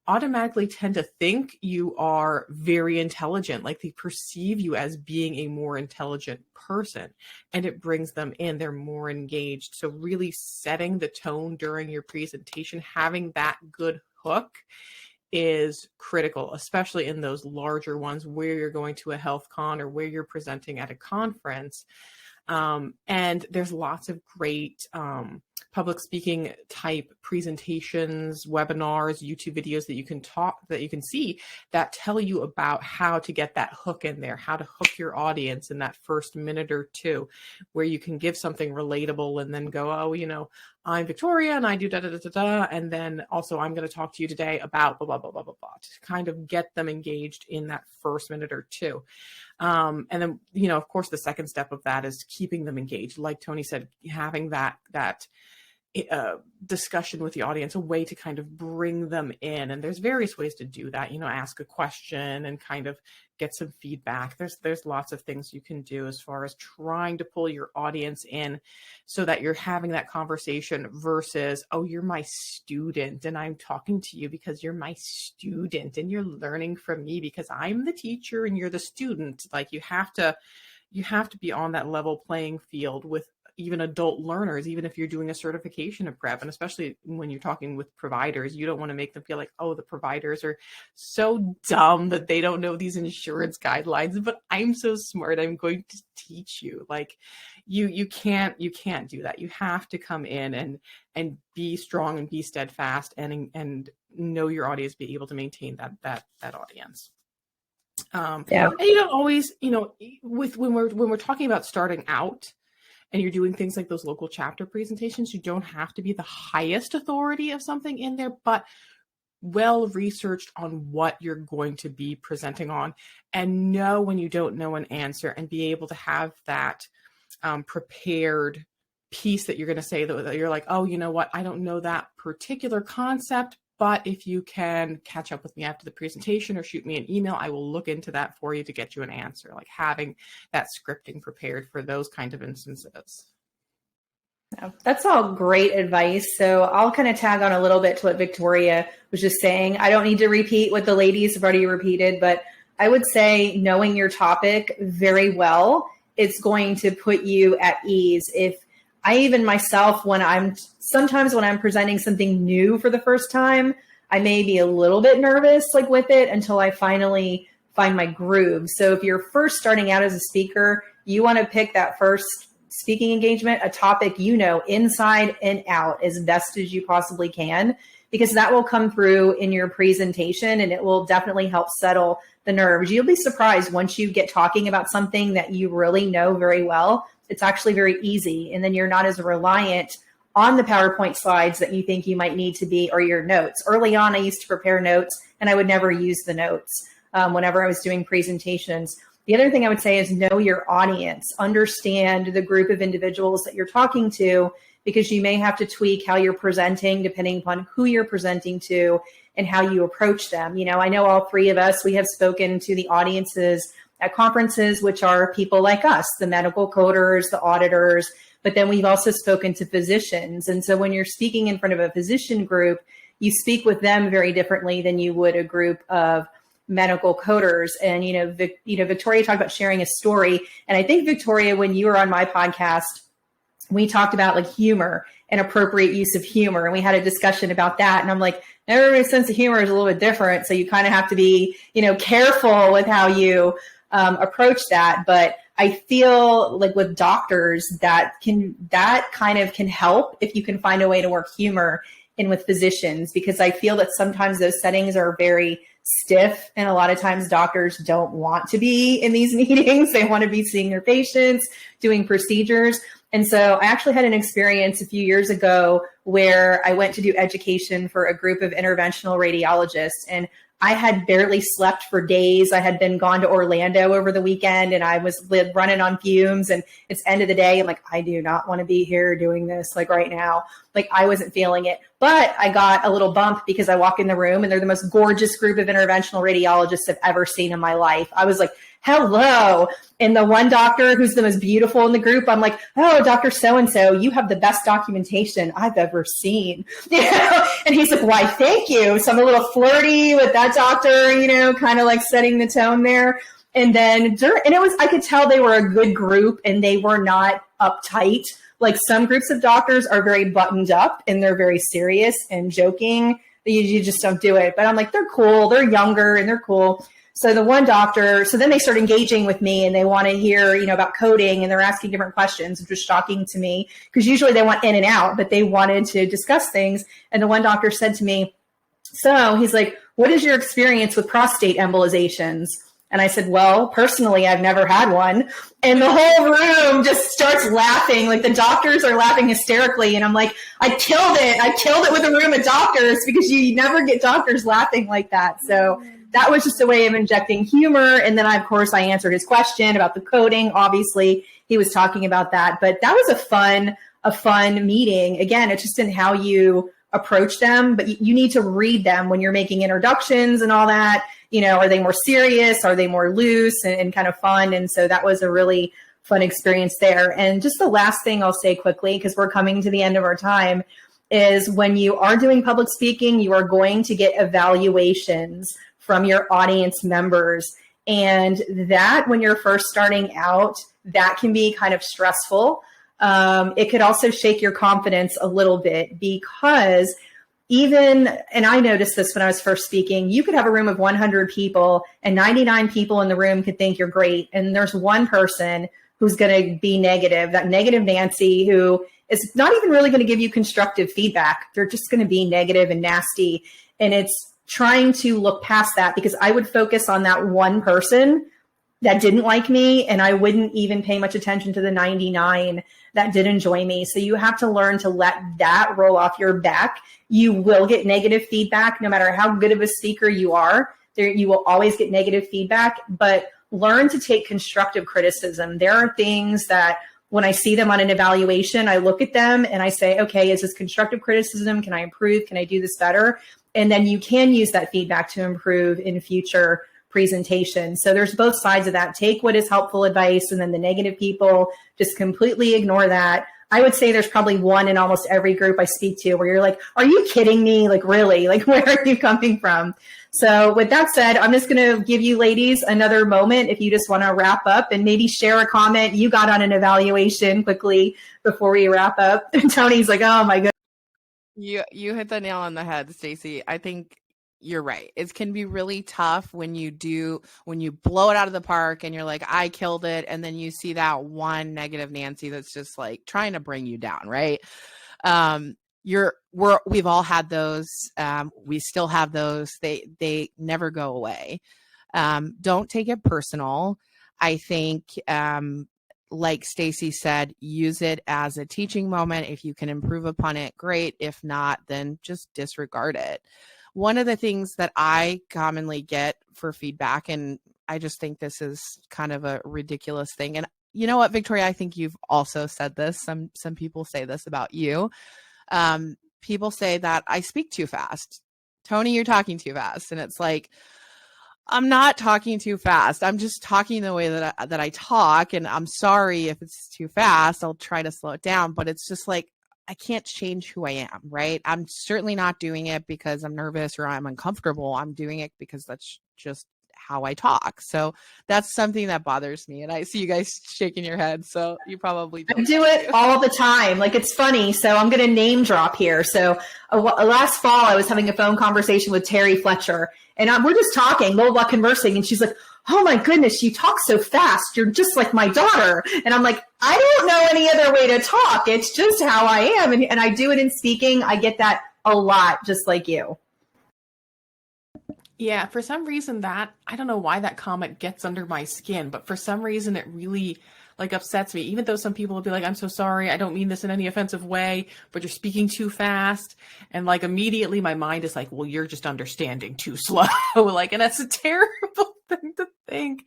automatically tend to think you are very intelligent, like they perceive you as being a more intelligent person, and it brings them in. They're more engaged. So really setting the tone during your presentation, having that good hook is critical, especially in those larger ones where you're going to a health con or where you're presenting at a conference. And there's lots of great public speaking type presentations, webinars, YouTube videos that you can see that tell you about how to get that hook in there, how to hook your audience in that first minute or two, where you can give something relatable and then go, oh, you know, I'm Victoria and I do da da da da da, and then also I'm going to talk to you today about blah blah blah blah blah blah, to kind of get them engaged in that first minute or two. And then, you know, of course, the second step of that is keeping them engaged. Like Toni said, having that discussion with the audience, a way to kind of bring them in. And there's various ways to do that, you know, ask a question and kind of get some feedback. There's lots of things you can do as far as trying to pull your audience in so that you're having that conversation versus, oh, you're my student and I'm talking to you because you're my student and you're learning from me because I'm the teacher and you're the student. Like you have to be on that level playing field with even adult learners, even if you're doing a certification of prep. And especially when you're talking with providers, you don't want to make them feel like, oh, the providers are so dumb that they don't know these insurance guidelines, but I'm so smart, I'm going to teach you. Like you can't do that. You have to come in and be strong and be steadfast and know your audience, be able to maintain that audience. And you don't always, you know, when we're talking about starting out, and you're doing things like those local chapter presentations, you don't have to be the highest authority of something in there, but well researched on what you're going to be presenting on, and know when you don't know an answer and be able to have that prepared piece that you're going to say that you're like, oh, you know what, I don't know that particular concept, but if you can catch up with me after the presentation or shoot me an email, I will look into that for you to get you an answer. Like having that scripting prepared for those kind of instances. That's all great advice. So I'll kind of tag on a little bit to what Victoria was just saying. I don't need to repeat what the ladies have already repeated, but I would say knowing your topic very well is going to put you at ease. If I even myself, sometimes when I'm presenting something new for the first time, I may be a little bit nervous like with it until I finally find my groove. So if you're first starting out as a speaker, you want to pick that first speaking engagement, a topic you know inside and out as best as you possibly can, because that will come through in your presentation and it will definitely help settle the nerves. You'll be surprised once you get talking about something that you really know very well. It's actually very easy. And then you're not as reliant on the PowerPoint slides that you think you might need to be, or your notes. Early on, I used to prepare notes and I would never use the notes whenever I was doing presentations. The other thing I would say is know your audience, understand the group of individuals that you're talking to, because you may have to tweak how you're presenting depending upon who you're presenting to and how you approach them. You know, I know all three of us, we have spoken to the audiences at conferences, which are people like us, the medical coders, the auditors, but then we've also spoken to physicians. And so when you're speaking in front of a physician group, you speak with them very differently than you would a group of medical coders. And, Victoria talked about sharing a story. And I think, Victoria, when you were on my podcast, we talked about like humor and appropriate use of humor. And we had a discussion about that. And I'm like, everybody's sense of humor is a little bit different. So you kind of have to be, careful with how you approach that. But I feel like with doctors that kind of can help if you can find a way to work humor in with physicians, because I feel that sometimes those settings are very stiff. And a lot of times doctors don't want to be in these meetings. They want to be seeing their patients, doing procedures. And so I actually had an experience a few years ago where I went to do education for a group of interventional radiologists, and I had barely slept for days. I had been gone to Orlando over the weekend and I was running on fumes, and it's end of the day. I'm like, I do not want to be here doing this like right now. Like I wasn't feeling it, but I got a little bump because I walk in the room and they're the most gorgeous group of interventional radiologists I've ever seen in my life. I was like hello. And the one doctor who's the most beautiful in the group, I'm like, oh, Dr. So-and-so, you have the best documentation I've ever seen. And he's like, why, thank you. So I'm a little flirty with that doctor, kind of like setting the tone there. And then, I could tell they were a good group and they were not uptight. Like some groups of doctors are very buttoned up and they're very serious and joking. You just don't do it. But I'm like, they're cool. They're younger and they're cool. So the one doctor, so then they start engaging with me and they want to hear, about coding and they're asking different questions, which was shocking to me because usually they want in and out, but they wanted to discuss things. And the one doctor said to me, so he's like, what is your experience with prostate embolizations? And I said, well, personally, I've never had one. And the whole room just starts laughing. Like the doctors are laughing hysterically. And I'm like, I killed it. I killed it with a room of doctors because you never get doctors laughing like that. So that was just a way of injecting humor. And then, of course, I answered his question about the coding. Obviously, he was talking about that. But that was a fun meeting. Again, it's just in how you approach them. But you need to read them when you're making introductions and all that. Are they more serious? Are they more loose and kind of fun? And so that was a really fun experience there. And just the last thing I'll say quickly, because we're coming to the end of our time, is when you are doing public speaking, you are going to get evaluations from your audience members. And that when you're first starting out, that can be kind of stressful. It could also shake your confidence a little bit because and I noticed this when I was first speaking, you could have a room of 100 people and 99 people in the room could think you're great. And there's one person who's going to be negative, that negative Nancy, who is not even really going to give you constructive feedback. They're just going to be negative and nasty. And it's trying to look past that because I would focus on that one person that didn't like me and I wouldn't even pay much attention to the 99 that did enjoy me. So you have to learn to let that roll off your back. You will get negative feedback no matter how good of a speaker you are. You will always get negative feedback, but learn to take constructive criticism. There are things that when I see them on an evaluation, I look at them and I say, okay, is this constructive criticism? Can I improve? Can I do this better? And then you can use that feedback to improve in future presentation. So there's both sides of that. Take what is helpful advice and then the negative people, just completely ignore that. I would say there's probably one in almost every group I speak to where you're like, are you kidding me? Like, really? Like, where are you coming from? So with that said, I'm just going to give you ladies another moment if you just want to wrap up and maybe share a comment you got on an evaluation quickly before we wrap up. And Toni's like, oh my goodness. You hit the nail on the head, Stacie. I think you're right. It can be really tough when you blow it out of the park and you're like, I killed it. And then you see that one negative Nancy that's just like trying to bring you down. Right. We've all had those. We still have those. They never go away. Don't take it personal. I think, like Stacie said, use it as a teaching moment. If you can improve upon it, great. If not, then just disregard it. One of the things that I commonly get for feedback, and I just think this is kind of a ridiculous thing. And you know what, Victoria, I think you've also said this. Some people say this about you. People say that I speak too fast. Toni, you're talking too fast. And it's like, I'm not talking too fast. I'm just talking the way that I talk. And I'm sorry if it's too fast. I'll try to slow it down. But it's just like, I can't change who I am, right? I'm certainly not doing it because I'm nervous or I'm uncomfortable. I'm doing it because that's just how I talk. So that's something that bothers me. And I see you guys shaking your head. So you probably I do it all the time. Like, it's funny. So I'm going to name drop here. So last fall, I was having a phone conversation with Terry Fletcher and we're just talking, while conversing. And she's like, oh my goodness, you talk so fast. You're just like my daughter. And I'm like, I don't know any other way to talk. It's just how I am. And I do it in speaking. I get that a lot, just like you. Yeah, for some reason I don't know why that comment gets under my skin, but for some reason it really upsets me, even though some people will be like, I'm so sorry, I don't mean this in any offensive way, but you're speaking too fast. And immediately my mind is like, well, you're just understanding too slow. And that's a terrible thing to think.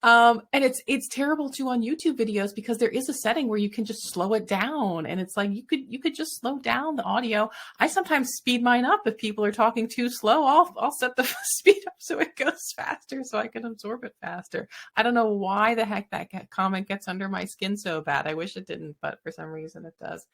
And it's terrible too on YouTube videos because there is a setting where you can just slow it down, and it's like you could just slow down the audio. I sometimes speed mine up if people are talking too slow. I'll set the speed up so it goes faster so I can absorb it faster. I don't know why the heck that comment gets under my skin so bad. I wish it didn't, but for some reason it does.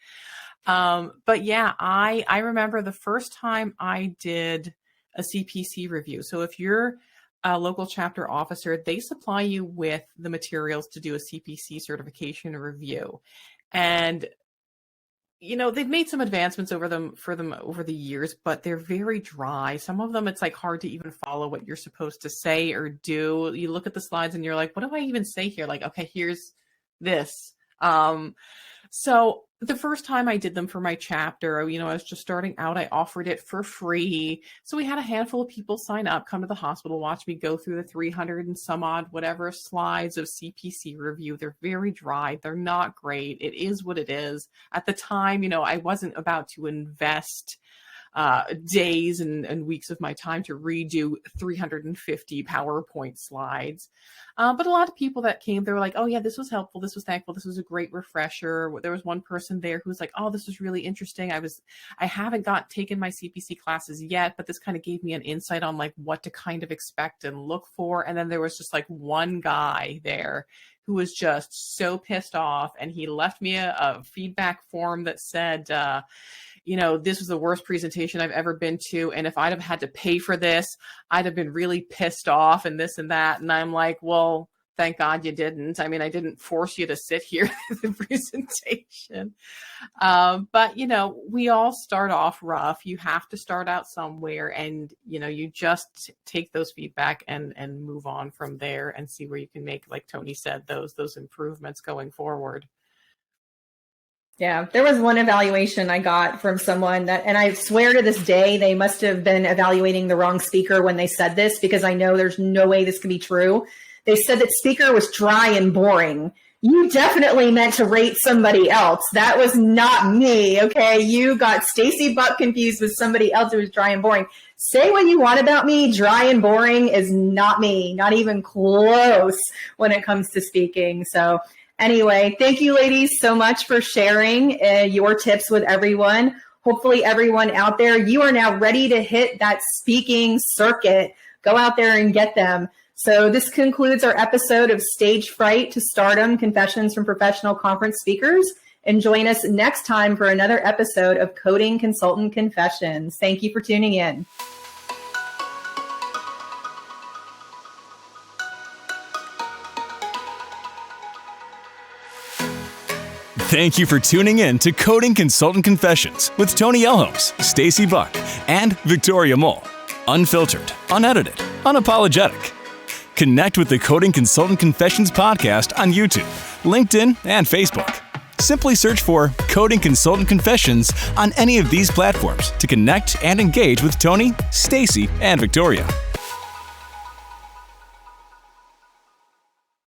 But yeah, I remember the first time I did a CPC review. So if you're a local chapter officer, they supply you with the materials to do a CPC certification review. And, you know, they've made some advancements over them over the years, but they're very dry. Some of them, it's like hard to even follow what you're supposed to say or do. You look at the slides and you're like, what do I even say here? Like, okay, here's this. So the first time I did them for my chapter, you know, I was just starting out, I offered it for free. So we had a handful of people sign up, come to the hospital, watch me go through the 300 and some odd whatever slides of CPC review. They're very dry. They're not great. It is what it is. At the time, you know, I wasn't about to invest days and weeks of my time to redo 350 PowerPoint slides. But a lot of people that came, they were like, oh yeah, this was helpful. This was thankful. This was a great refresher. There was one person there who was like, oh, this was really interesting. I haven't taken my CPC classes yet, but this kind of gave me an insight on like what to kind of expect and look for. And then there was just like one guy there who was just so pissed off. And he left me a feedback form that said, you know, this was the worst presentation I've ever been to. And if I'd have had to pay for this, I'd have been really pissed off and this and that. And I'm like, well, thank God you didn't. I mean, I didn't force you to sit here in the presentation. But, you know, we all start off rough. You have to start out somewhere and, you know, you just take those feedback and move on from there and see where you can make, like Toni said, those improvements going forward. Yeah, there was one evaluation I got from someone and I swear to this day, they must have been evaluating the wrong speaker when they said this, because I know there's no way this could be true. They said that speaker was dry and boring. You definitely meant to rate somebody else. That was not me, okay? You got Stacie Buck confused with somebody else who was dry and boring. Say what you want about me, dry and boring is not me, not even close when it comes to speaking. So anyway, thank you, ladies, so much for sharing your tips with everyone. Hopefully everyone out there, you are now ready to hit that speaking circuit. Go out there and get them. So this concludes our episode of Stage Fright to Stardom, Confessions from Professional Conference Speakers. And join us next time for another episode of Coding Consultant Confessions. Thank you for tuning in. Thank you for tuning in to Coding Consultant Confessions with Toni Elhoms, Stacie Buck, and Victoria Moll. Unfiltered, unedited, unapologetic. Connect with the Coding Consultant Confessions podcast on YouTube, LinkedIn, and Facebook. Simply search for Coding Consultant Confessions on any of these platforms to connect and engage with Toni, Stacie, and Victoria.